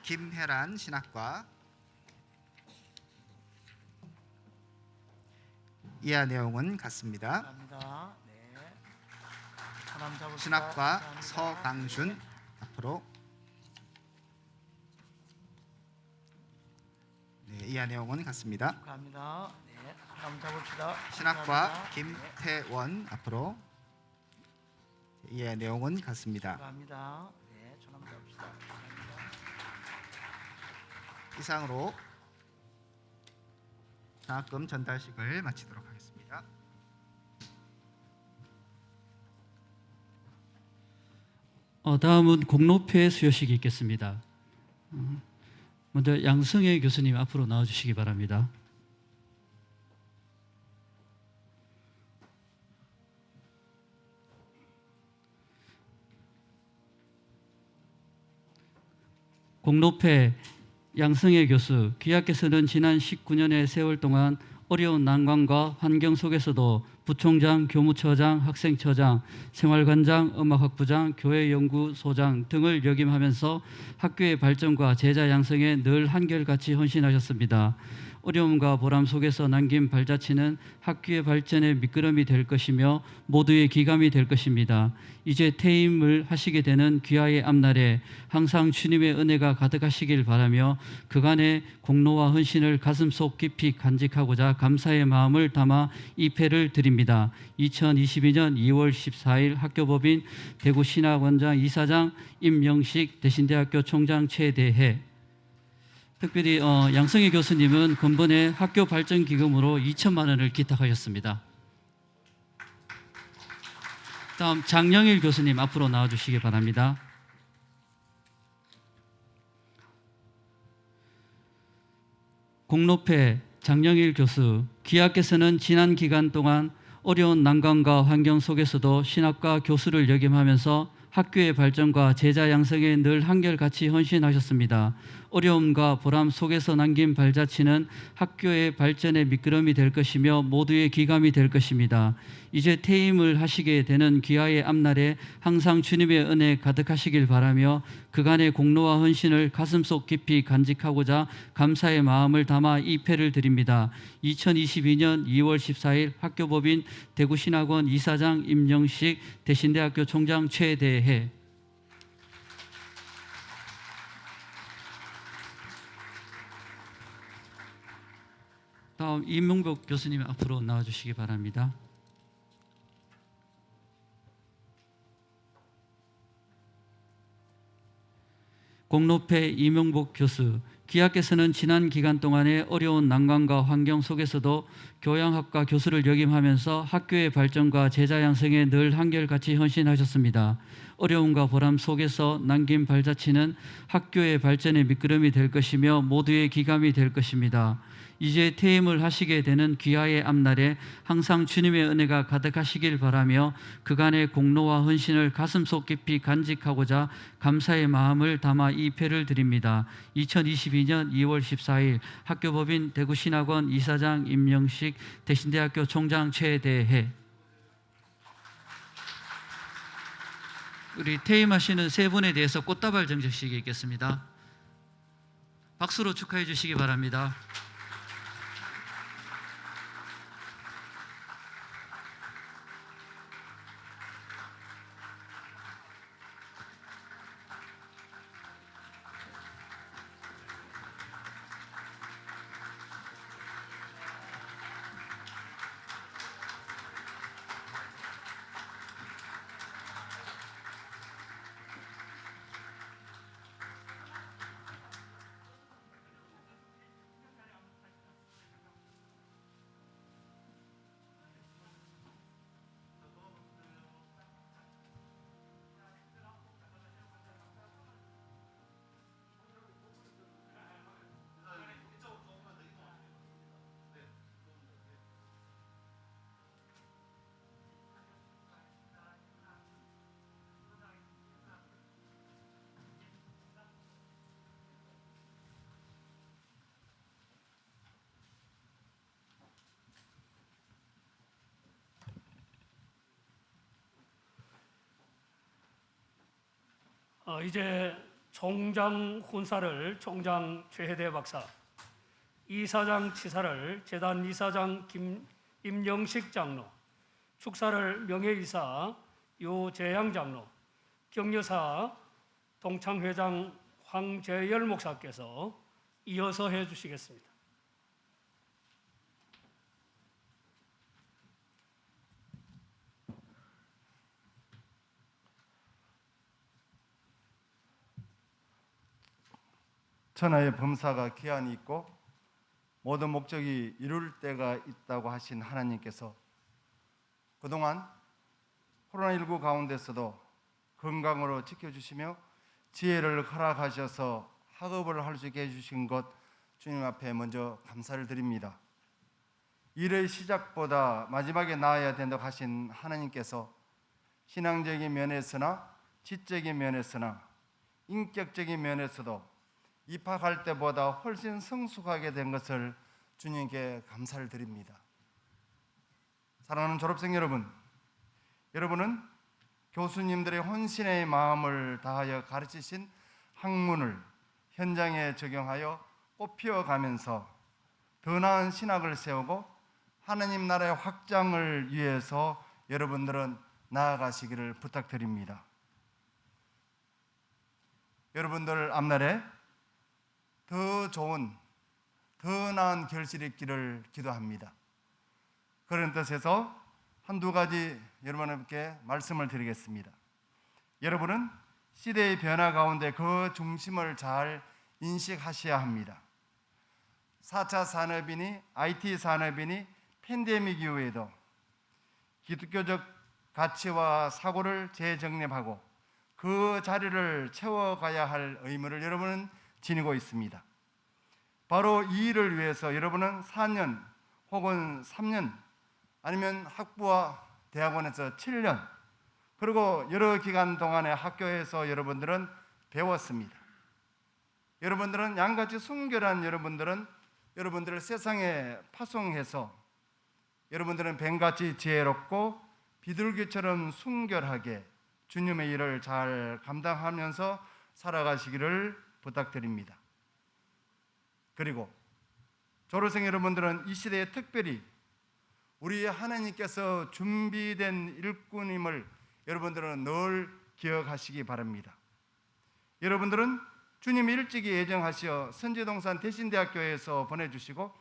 Speaker 8: 김혜란 신학과 이하 내용은 같습니다.
Speaker 1: 축하합니다. 네. 손 한번 잡읍시다.
Speaker 8: 신학과
Speaker 1: 축하합니다.
Speaker 8: 서강준 앞으로. 네, 이하 내용은 같습니다.
Speaker 1: 축하합니다. 네. 손 한번 잡읍시다.
Speaker 8: 신학과
Speaker 1: 축하합니다.
Speaker 8: 김태원 앞으로. 이하 내용은 같습니다.
Speaker 1: 축하합니다. 네. 손 한번 잡읍시다. 축하합니다.
Speaker 8: 이상으로 장학금 전달식을 마치도록 하겠습니다.
Speaker 7: 다음은 공로패 수여식이 있겠습니다. 먼저 양승혜 교수님 앞으로 나와주시기 바랍니다. 공로패 양승혜 교수, 귀하께서는 지난 19년의 세월 동안 어려운 난관과 환경 속에서도 부총장, 교무처장, 학생처장, 생활관장, 음악학부장, 교회연구소장 등을 역임하면서 학교의 발전과 제자 양성에 늘 한결같이 헌신하셨습니다. 어려움과 보람 속에서 남긴 발자취는 학교의 발전에 미끄럼이 될 것이며 모두의 기감이 될 것입니다. 이제 퇴임을 하시게 되는 귀하의 앞날에 항상 주님의 은혜가 가득하시길 바라며 그간의 공로와 헌신을 가슴속 깊이 간직하고자 감사의 마음을 담아 이 패를 드립니다. 2022년 2월 14일 학교법인 대구신학원장 이사장 임영식 대신대학교 총장 최대해. 특별히 양성희 교수님은 근본에 학교 발전 기금으로 2천만 원을 기탁하셨습니다. 다음 장영일 교수님 앞으로 나와주시기 바랍니다. 공로패 장영일 교수, 귀하께서는 지난 기간 동안 어려운 난관과 환경 속에서도 신학과 교수를 역임하면서 학교의 발전과 제자 양성에 늘 한결같이 헌신하셨습니다. 어려움과 보람 속에서 남긴 발자취는 학교의 발전에 미끄럼이 될 것이며 모두의 기감이 될 것입니다. 이제 퇴임을 하시게 되는 귀하의 앞날에 항상 주님의 은혜 가득하시길 바라며 그간의 공로와 헌신을 가슴속 깊이 간직하고자 감사의 마음을 담아 이 패를 드립니다. 2022년 2월 14일 학교법인 대구신학원 이사장 임영식 대신대학교 총장 최대해. 다음 이명복 교수님 앞으로 나와주시기 바랍니다. 공로패 이명복 교수, 귀하께서는 지난 기간 동안의 어려운 난관과 환경 속에서도 교양학과 교수를 역임하면서 학교의 발전과 제자 양성에 늘 한결같이 헌신하셨습니다. 어려움과 보람 속에서 남긴 발자취는 학교의 발전에 미끄럼이 될 것이며 모두의 기감이 될 것입니다. 이제 퇴임을 하시게 되는 귀하의 앞날에 항상 주님의 은혜가 가득하시길 바라며 그간의 공로와 헌신을 가슴속 깊이 간직하고자 감사의 마음을 담아 이 패를 드립니다. 2022년 2월 14일 학교법인 대구신학원 이사장 임영식 대신대학교 총장 최대해. 우리 퇴임하시는 세 분에 대해서 꽃다발 정식식이 있겠습니다. 박수로 축하해 주시기 바랍니다.
Speaker 9: 이제 총장 훈사를 총장 최혜대 박사, 이사장 치사를 재단 이사장 임영식 장로, 축사를 명예이사 유재양 장로, 격려사 동창회장 황재열 목사께서 이어서 해주시겠습니다.
Speaker 10: 천하의 범사가 기한이 있고 모든 목적이 이룰 때가 있다고 하신 하나님께서 그동안 코로나19 가운데서도 건강으로 지켜주시며 지혜를 허락하셔서 학업을 할 수 있게 해주신 것 주님 앞에 먼저 감사를 드립니다. 일의 시작보다 마지막에 나아야 된다고 하신 하나님께서 신앙적인 면에서나 지적인 면에서나 인격적인 면에서도 입학할 때보다 훨씬 성숙하게 된 것을 주님께 감사를 드립니다. 사랑하는 졸업생 여러분, 여러분은 교수님들의 혼신의 마음을 다하여 가르치신 학문을 현장에 적용하여 꽃피워가면서 더 나은 신학을 세우고 하나님 나라의 확장을 위해서 여러분들은 나아가시기를 부탁드립니다. 여러분들 앞날에 더 좋은, 더 나은 결실이 있기를 기도합니다. 그런 뜻에서 한두 가지 여러분께 말씀을 드리겠습니다. 여러분은 시대의 변화 가운데 그 중심을 잘 인식하셔야 합니다. 4차 산업이니 IT 산업이니 팬데믹 이후에도 기독교적 가치와 사고를 재정립하고 그 자리를 채워가야 할 의무를 여러분은 지니고 있습니다. 바로 이 일을 위해서 여러분은 4년 혹은 3년 아니면 학부와 대학원에서 7년 그리고 여러 기간 동안에 학교에서 여러분들은 배웠습니다. 여러분들은 양같이 순결한 여러분들을 세상에 파송해서 여러분들은 뱀같이 지혜롭고 비둘기처럼 순결하게 주님의 일을 잘 감당하면서 살아가시기를 부탁드립니다. 그리고 졸업생 여러분들은 이 시대에 특별히 우리 하나님께서 준비된 일꾼임을 여러분들은 늘 기억하시기 바랍니다. 여러분들은 주님이 일찍이 예정하시어 선지동산 대신대학교에서 보내주시고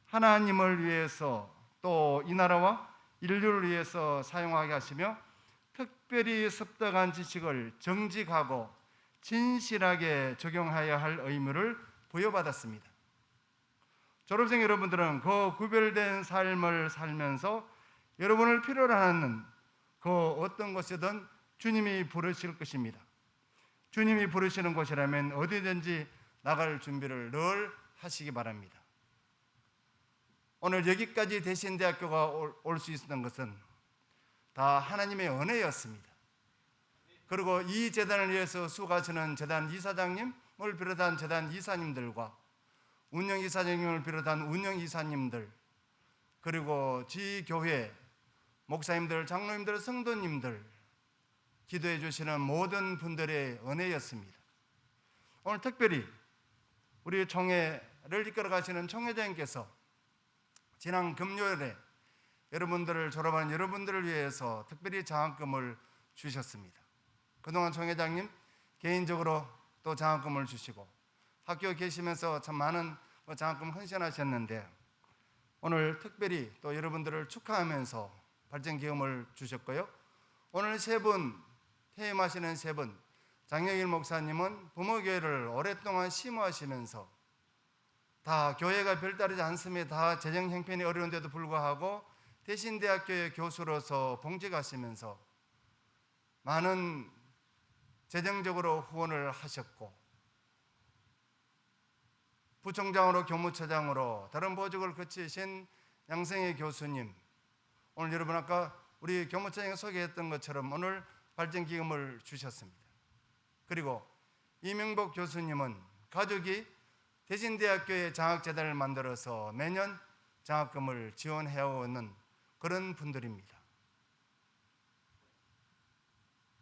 Speaker 10: 하나님을 위해서 또 이 나라와 인류를 위해서 사용하게 하시며 특별히 습득한 지식을 정직하고 진실하게 적용해야 할 의무를 부여받았습니다. 졸업생 여러분들은 그 구별된 삶을 살면서 여러분을 필요로 하는 그 어떤 것이든 주님이 부르실 것입니다. 주님이 부르시는 곳이라면 어디든지 나갈 준비를 늘 하시기 바랍니다. 오늘 여기까지 대신대학교가 올 수 있었던 것은 다 하나님의 은혜였습니다. 그리고 이 재단을 위해서 수고하시는 재단 이사장님을 비롯한 재단 이사님들과 운영이사장님을 비롯한 운영이사님들 그리고 지교회 목사님들, 장로님들, 성도님들 기도해 주시는 모든 분들의 은혜였습니다. 오늘 특별히 우리 총회를 이끌어 가시는 총회장님께서 지난 금요일에 여러분들을 졸업한 여러분들을 위해서 특별히 장학금을 주셨습니다. 그동안 총회장님 개인적으로 또 장학금을 주시고 학교 계시면서 참 많은 장학금 헌신하셨는데 오늘 특별히 또 여러분들을 축하하면서 발전기금을 주셨고요. 오늘 세 분 퇴임하시는 세 분 장영일 목사님은 부모교회를 오랫동안 심호하시면서 다 교회가 별다르지 않습니다. 다 재정 형편이 어려운데도 불구하고 대신대학교의 교수로서 봉직하시면서 많은 재정적으로 후원을 하셨고 부총장으로 교무처장으로 다른 보직을 거치신 양성희 교수님 오늘 여러분 아까 우리 교무처장이 소개했던 것처럼 오늘 발전기금을 주셨습니다. 그리고 이명복 교수님은 가족이 대신대학교에 장학재단을 만들어서 매년 장학금을 지원해오는 그런 분들입니다.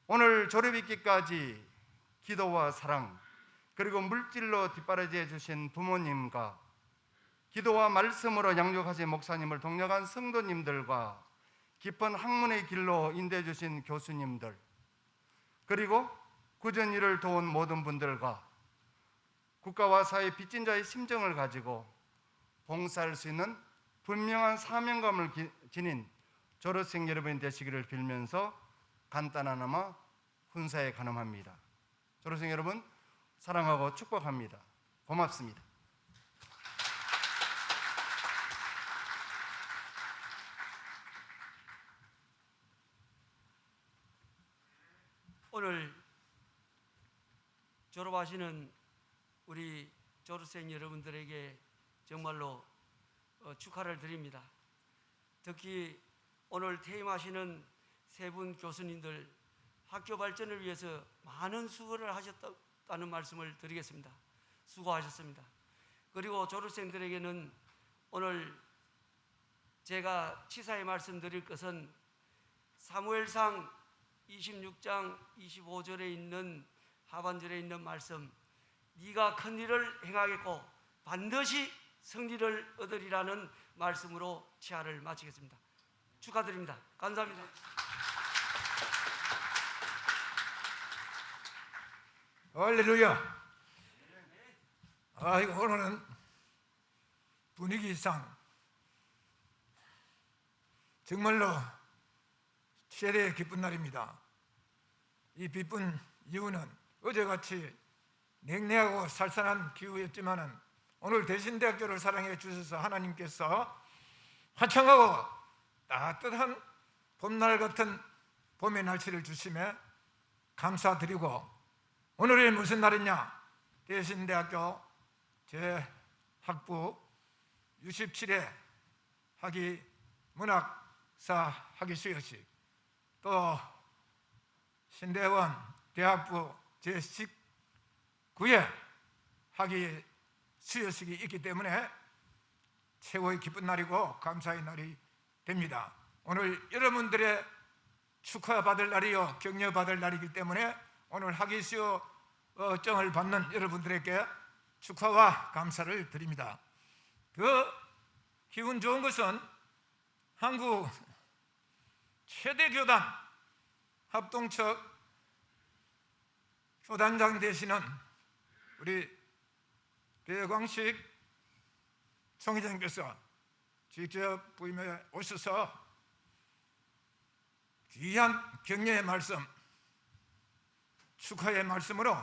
Speaker 10: 오늘 졸업있기까지 기도와 사랑, 그리고 물질로 뒷바라지해 주신 부모님과 기도와 말씀으로 양육하신 목사님을 동력한 성도님들과 깊은 학문의 길로 인도해 주신 교수님들, 그리고 굳은 일을 도운 모든 분들과 국가와 사회 빚진 자의 심정을 가지고 봉사할 수 있는 분명한 사명감을 지닌 졸업생 여러분이 되시기를 빌면서 간단하나마 훈사에 간음합니다. 졸업생 여러분, 사랑하고 축복합니다. 고맙습니다.
Speaker 11: 오늘 졸업하시는 우리 졸업생 여러분들에게 정말로 축하를 드립니다. 특히 오늘 퇴임하시는 세 분 교수님들 학교 발전을 위해서 많은 수고를 하셨다는 말씀을 드리겠습니다. 수고하셨습니다. 그리고 졸업생들에게는 오늘 제가 치사히 말씀드릴 것은 사무엘상 26장 25절에 있는 하반절에 있는 말씀, 네가 큰 일을 행하겠고 반드시 승리를 얻으리라는 말씀으로 치아를 마치겠습니다. 축하드립니다. 감사합니다.
Speaker 12: 할렐루야. 이거 오늘은 분위기상 정말로 최대의 기쁜 날입니다. 이 기쁜 이유는 어제같이 냉랭하고 살살한 기후였지만은 오늘 대신대학교를 사랑해 주셔서 하나님께서 화창하고 따뜻한 봄날 같은 봄의 날씨를 주시며 감사드리고, 오늘이 무슨 날이냐? 대신대학교 제 학부 67회 학위 문학사 학위 수여식, 또 신대원 대학부 제19회 학위 수여식이 있기 때문에 최고의 기쁜 날이고 감사의 날이 됩니다. 오늘 여러분들의 축하받을 날이요 격려받을 날이기 때문에 오늘 학위 수여증을 받는 여러분들에게 축하와 감사를 드립니다. 그 기분 좋은 것은 한국 최대 교단 합동측 교단장 되시는 우리 배광식 총회장께서 직접 부임해 오셔서 귀한 격려의 말씀, 축하의 말씀으로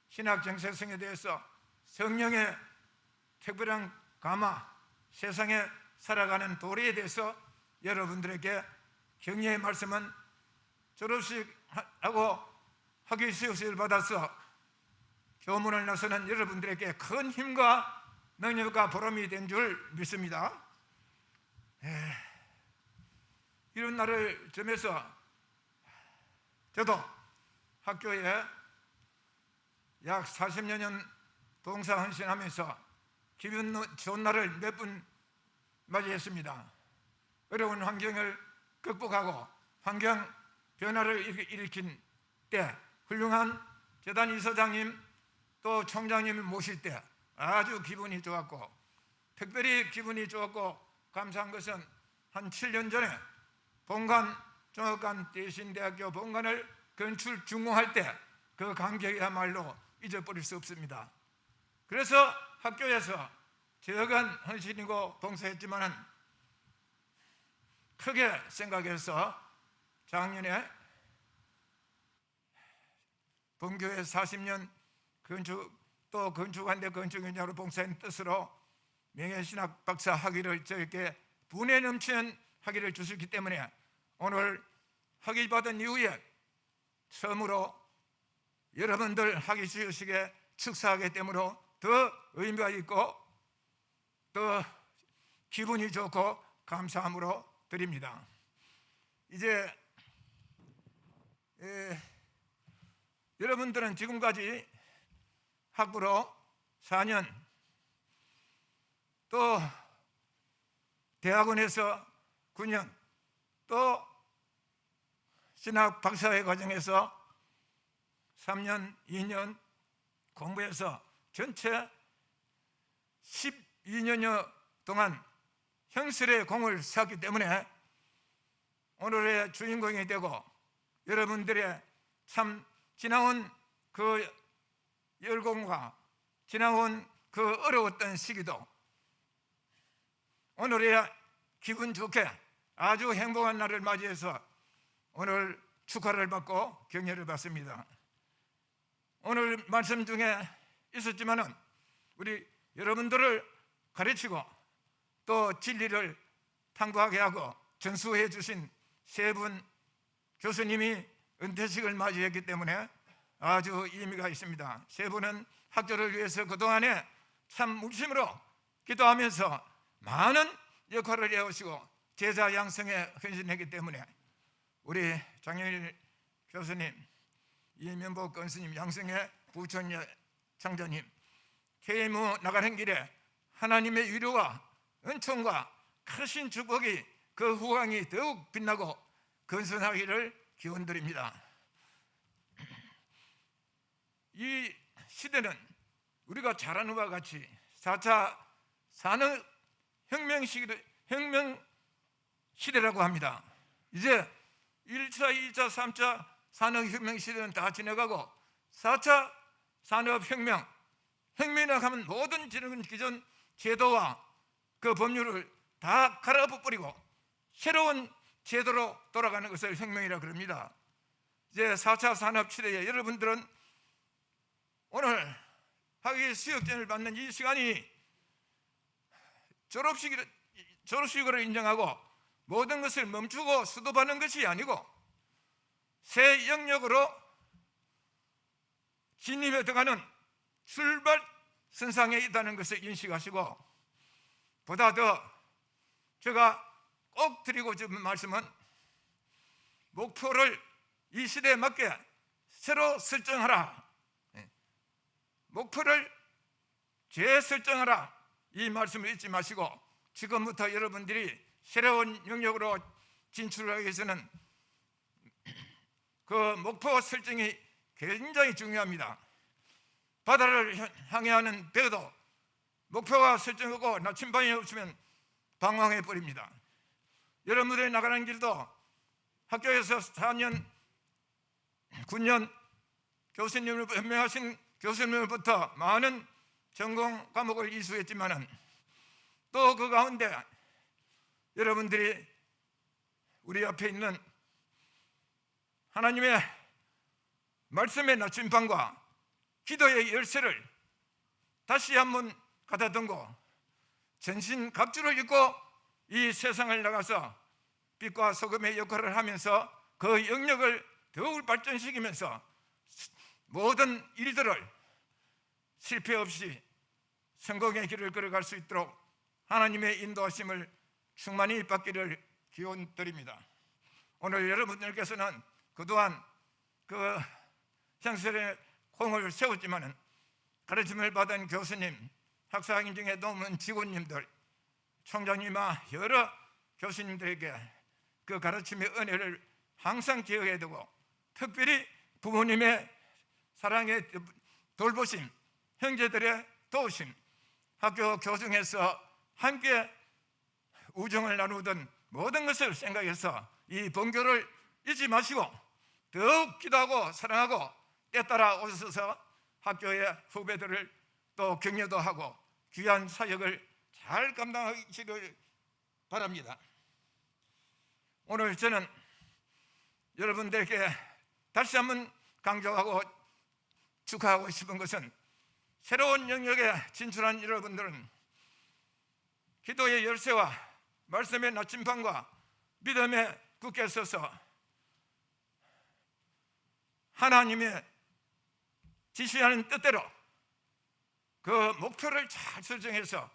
Speaker 12: 신학 정체성에 대해서 성령의 특별한 감화, 세상에 살아가는 도리에 대해서 여러분들에게 격려의 말씀은 졸업식하고 학위 수여식을 받아서 교문을 나서는 여러분들에게 큰 힘과 능력과 보람이 된 줄 믿습니다. 이런 날을 점해서 저도 학교에 약 40여 년 봉사헌신하면서 기분 좋은 날을 몇 번 맞이했습니다. 어려운 환경을 극복하고 환경 변화를 일으킨 때 훌륭한 재단 이사장님 또 총장님을 모실 때 아주 기분이 좋았고, 특별히 기분이 좋았고 감사한 것은 한 7년 전에 본관 종합관 대신대학교 본관을 건축 준공할 때 그 감격이야말로 잊어버릴 수 없습니다. 그래서 학교에서 적은 헌신이고 봉사했지만은 크게 생각해서 작년에 본교회 40년 건축한데 건축연장으로 봉사한 뜻으로 명예신학 박사 학위를 저에게 분에 넘치는 학위를 주셨기 때문에 오늘 학위 받은 이후에 처음으로 여러분들 학위 수여식에 축사하기 때문에 더 의미가 있고 더 기분이 좋고 감사함으로 드립니다. 이제 여러분들은 지금까지 학부로 4년, 또 대학원에서 9년, 또 신학 박사회 과정에서 3년, 2년 공부해서 전체 12년여 동안 형설의 공을 세웠기 때문에 오늘의 주인공이 되고 여러분들의 참 지나온 그 열공과 지나온 그 어려웠던 시기도 오늘의 기분 좋게 아주 행복한 날을 맞이해서 오늘 축하를 받고 격려를 받습니다. 오늘 말씀 중에 있었지만은 우리 여러분들을 가르치고 또 진리를 탐구하게 하고 전수해 주신 세 분 교수님이 은퇴식을 맞이했기 때문에 아주 의미가 있습니다. 세 분은 학교를 위해서 그동안에 참 무심으로 기도하면서 많은 역할을 해오시고 제자 양성에 헌신했기 때문에 우리 장영일 교수님, 이면복 권스님, 양성의 부천여 장로님 퇴임 후 나가는 길에 하나님의 위로와 은총과 크신 축복이 그 후광이 더욱 빛나고 건선하기를 기원드립니다. 이 시대는 우리가 잘 아는 바와 같이 4차 산업혁명 시대라고 합니다. 이제 1차, 2차, 3차 산업혁명 시대는 다 지나가고 4차 산업혁명, 혁명이라고 하면 모든 기존 제도와 그 법률을 다 갈아엎어버리고 새로운 제도로 돌아가는 것을 혁명이라고 그럽니다. 이제 4차 산업시대에 여러분들은 오늘 학위 수료증을 받는 이 시간이 졸업식으로 인정하고 모든 것을 멈추고 수도받는 것이 아니고 새 영역으로 진입해 들어가는 출발 선상에 있다는 것을 인식하시고 보다 더 제가 꼭 드리고 싶은 말씀은 목표를 이 시대에 맞게 새로 설정하라. 목표를 재설정하라. 이 말씀을 잊지 마시고 지금부터 여러분들이 새로운 영역으로 진출하기 위해서는 그 목표 설정이 굉장히 중요합니다. 바다를 향해 하는 배도 목표가 설정하고 나침반이 없으면 방황해 버립니다. 여러분들이 나가는 길도 학교에서 4년, 9년 교수님을 현명하신 교수님으로부터 많은 전공 과목을 이수했지만은 또 그 가운데 여러분들이 우리 앞에 있는 하나님의 말씀의 나침반과 기도의 열쇠를 다시 한번 갖다 던고 전신 갑주를 입고 이 세상을 나가서 빛과 소금의 역할을 하면서 그 영역을 더욱 발전시키면서 모든 일들을 실패 없이 성공의 길을 걸어갈 수 있도록 하나님의 인도하심을 충만히 받기를 기원드립니다. 오늘 여러분들께서는 그동안 그 형설의 공을 세웠지만은 가르침을 받은 교수님, 학사님 중에 도움은 직원님들, 총장님과 여러 교수님들에게 그 가르침의 은혜를 항상 기억해야 되고 특별히 부모님의 사랑의 돌보심, 형제들의 도우심, 학교 교정에서 함께 우정을 나누던 모든 것을 생각해서 이 본교를 잊지 마시고 더욱 기도하고 사랑하고 때따라 오셔서 학교의 후배들을 또 격려도 하고 귀한 사역을 잘 감당하시길 바랍니다. 오늘 저는 여러분들에게 다시 한번 강조하고 축하하고 싶은 것은 새로운 영역에 진출한 여러분들은 기도의 열쇠와 말씀의 나침반과 믿음에 굳게 서서 하나님의 지시하는 뜻대로 그 목표를 잘 설정해서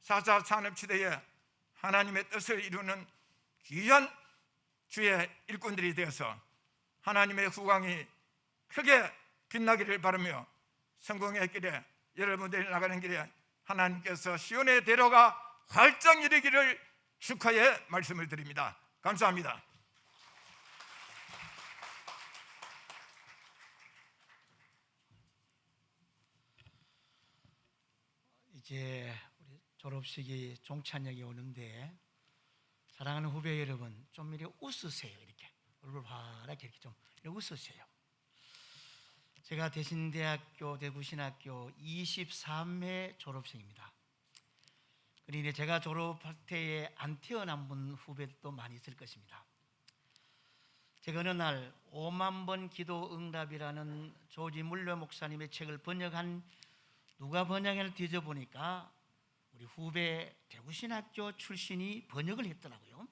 Speaker 12: 4차 산업시대에 하나님의 뜻을 이루는 귀한 주의 일꾼들이 되어서 하나님의 후광이 크게 빛나기를 바라며 성공의 길에 여러분들이 나가는 길에 하나님께서 시온의 대로가 활짝 열리기를 축하의 말씀을 드립니다. 감사합니다.
Speaker 1: 이제 우리 졸업식이 종찬역이 오는데 사랑하는 후배 여러분 좀 이렇게 웃으세요. 이렇게 얼굴 환하게 이렇게 좀 이렇게 웃으세요. 제가 대신대학교 대구신학교 23회 졸업생입니다. 그런데 제가 졸업할 때에 안 태어난 분 후배도 많이 있을 것입니다. 제가 어느 날 5만 번 기도 응답이라는 조지 물려 목사님의 책을 번역한 누가 번역을 뒤져보니까 우리 후배 대구신학교 출신이 번역을 했더라고요.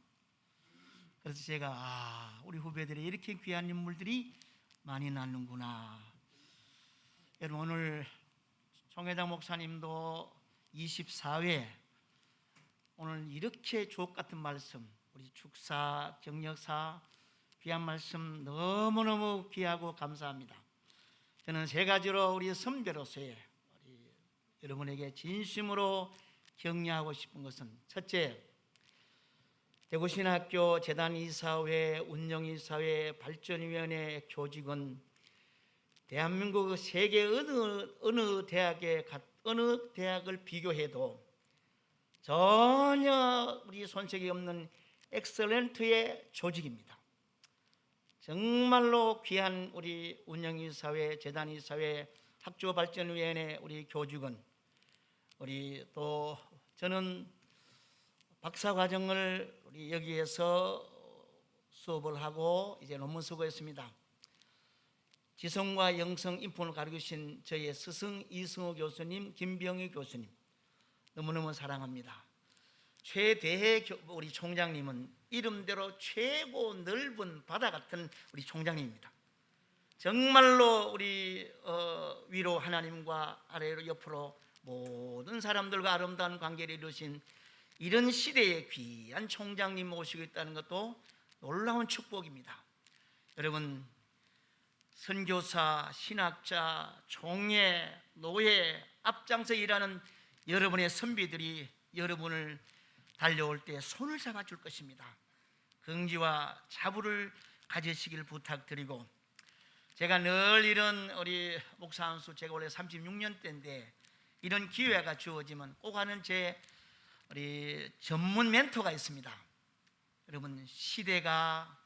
Speaker 1: 그래서 제가 우리 후배들이 이렇게 귀한 인물들이 많이 낳는구나. 여러분 오늘 총회장 목사님도 24회 오늘 이렇게 주옥 같은 말씀 우리 축사, 경력사 귀한 말씀 너무너무 귀하고 감사합니다. 저는 세 가지로 우리 선배로서의 우리 여러분에게 진심으로 격려하고 싶은 것은 첫째, 대구신학교 재단이사회, 운영이사회, 발전위원회 교직원 대한민국 세계 어느 대학을 비교해도 전혀 우리 손색이 없는 엑셀런트의 조직입니다. 정말로 귀한 우리 운영이사회, 재단이사회, 학교발전위원회 우리 교직원 우리 또 저는 박사과정을 우리 여기에서 수업을 하고 이제 논문 쓰고있습니다. 지성과 영성 인품을 가르치신 저의 스승 이승호 교수님, 김병희 교수님 너무너무 사랑합니다. 최대해 우리 총장님은 이름대로 최고 넓은 바다 같은 우리 총장님입니다. 정말로 우리 위로 하나님과 아래로 옆으로 모든 사람들과 아름다운 관계를 이루신 이런 시대에 귀한 총장님 모시고 있다는 것도 놀라운 축복입니다. 여러분 선교사, 신학자, 총회, 노예, 앞장서 일하는 여러분의 선비들이 여러분을 달려올 때 손을 잡아줄 것입니다. 긍지와 자부를 가지시길 부탁드리고 제가 늘 이런 우리 목사 한수 제가 원래 36년대인데 이런 기회가 주어지면 꼭 하는 제 우리 전문 멘토가 있습니다. 여러분 시대가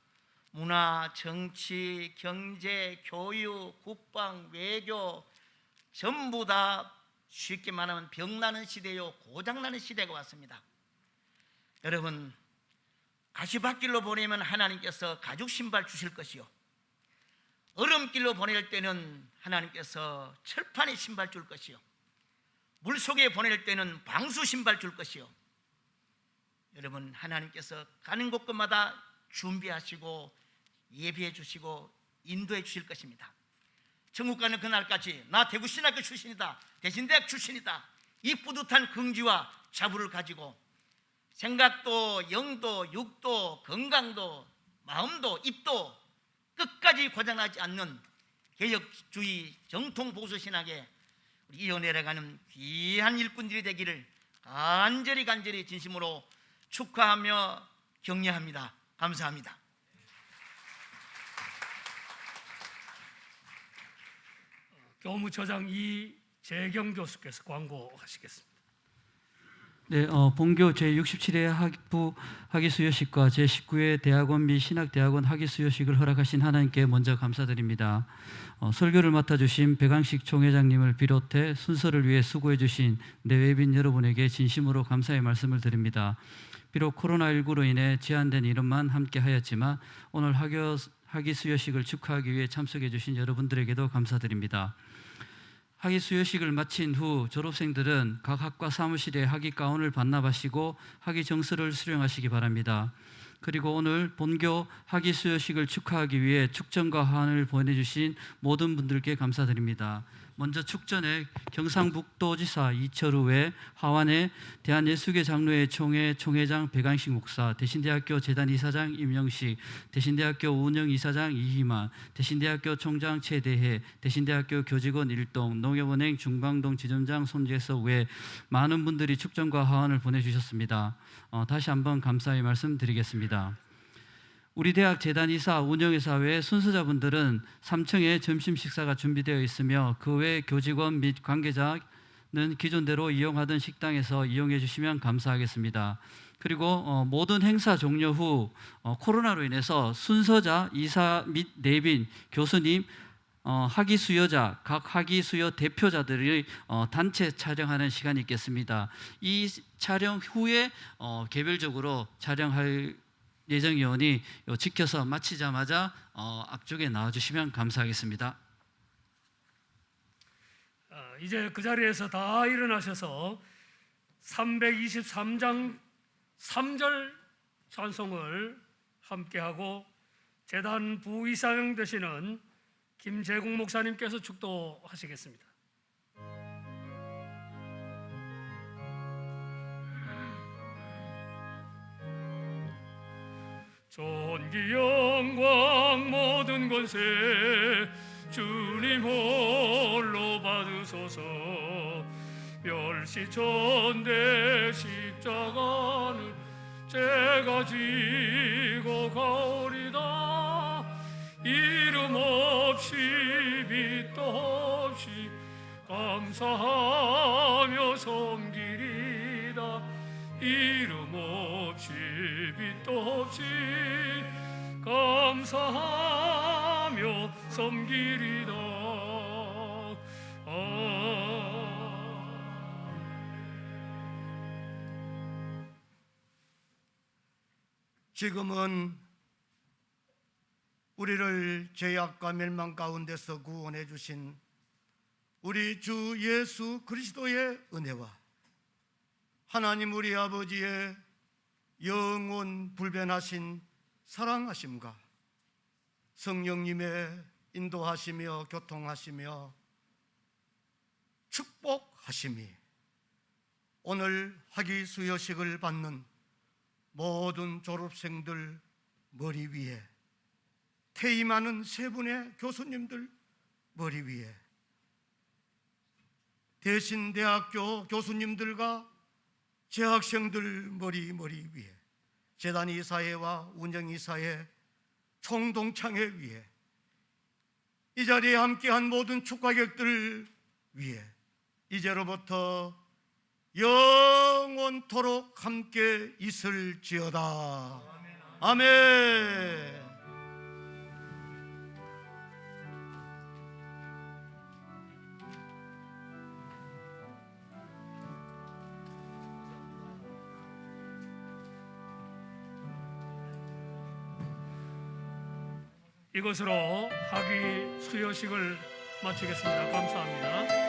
Speaker 1: 문화, 정치, 경제, 교육, 국방, 외교 전부 다 쉽게 말하면 병나는 시대요 고장나는 시대가 왔습니다. 여러분 가시밭길로 보내면 하나님께서 가죽 신발 주실 것이요 얼음길로 보낼 때는 하나님께서 철판의 신발 줄 것이요 물속에 보낼 때는 방수 신발 줄 것이요 여러분 하나님께서 가는 곳곳마다 준비하시고 예비해 주시고 인도해 주실 것입니다. 천국 가는 그날까지 나 대구신학교 출신이다, 대신대학 출신이다, 이 뿌듯한 긍지와 자부를 가지고 생각도, 영도, 육도, 건강도, 마음도, 입도 끝까지 고장나지 않는 개혁주의 정통 보수신학에 우리 이어내려가는 귀한 일꾼들이 되기를 간절히 진심으로 축하하며 격려합니다. 감사합니다.
Speaker 9: 교무처장 이재경 교수께서 광고하시겠습니다.
Speaker 7: 네, 본교 제67회 학부 학위수여식과 제19회 대학원 및 신학대학원 학위수여식을 허락하신 하나님께 먼저 감사드립니다. 설교를 맡아주신 백왕식 총회장님을 비롯해 순서를 위해 수고해 주신 내외빈 여러분에게 진심으로 감사의 말씀을 드립니다. 비록 코로나19로 인해 제한된 이름만 함께 하였지만 오늘 학위수여식을 축하하기 위해 참석해 주신 여러분들에게도 감사드립니다. 학위 수여식을 마친 후 졸업생들은 각 학과 사무실에 학위 가운을 반납하시고 학위 정서를 수령하시기 바랍니다. 그리고 오늘 본교 학위 수여식을 축하하기 위해 축전과 하안을 보내주신 모든 분들께 감사드립니다. 먼저 축전에 경상북도지사 이철우 외 하완의 대한예수계 장로회 총회 총회장 백왕식 목사, 대신대학교 재단 이사장 임영식, 대신대학교 운영 이사장 이희만, 대신대학교 총장 최대해, 대신대학교 교직원 일동, 농협은행 중방동 지점장 손재석 외 많은 분들이 축전과 하원을 보내주셨습니다. 다시 한번 감사의 말씀드리겠습니다. 우리 대학 재단이사 운영이사 외 순서자분들은 3층에 점심 식사가 준비되어 있으며 그 외 교직원 및 관계자 기존대로 이용하던 식당에서 이용해 주시면 감사하겠습니다. 그리고 모든 행사 종료 후 코로나로 인해서 순서자, 이사 및 내빈, 교수님, 학위 수여자, 각 학위 수여 대표자들이 단체 촬영하는 시간이 있겠습니다. 이 촬영 후에 개별적으로 촬영할 예정이오니 지켜서 마치자마자 앞쪽에 나와주시면 감사하겠습니다.
Speaker 9: 이제 그 자리에서 다 일어나셔서 323장 3절 찬송을 함께하고 재단 부이사장 되시는 김재국 목사님께서 축도하시겠습니다. 존귀 영광 모든 권세 주님 홀로 받으소서. 멸시천대 십자가는 제가 지고 가오리다. 이름 없이 빛도 없이 감사하며 섬기리다. 이름 없이 빛도 없이 감사하며 섬기리다.
Speaker 10: 지금은 우리를 죄악과 멸망 가운데서 구원해 주신 우리 주 예수 그리스도의 은혜와 하나님 우리 아버지의 영원 불변하신 사랑하심과 성령님의 인도하시며 교통하시며 축복하심이 오늘 학위 수여식을 받는 모든 졸업생들 머리 위에, 퇴임하는 세 분의 교수님들 머리 위에, 대신대학교 교수님들과 재학생들 머리 위에, 재단이사회와 운영이사회 총동창회 위에, 이 자리에 함께한 모든 축하객들 위에 이제로부터 영원토록 함께 있을지어다. 아멘.
Speaker 9: 이것으로 학위 수여식을 마치겠습니다. 감사합니다.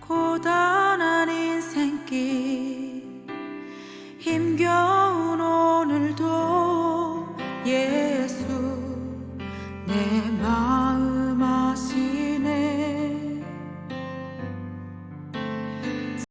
Speaker 13: 고다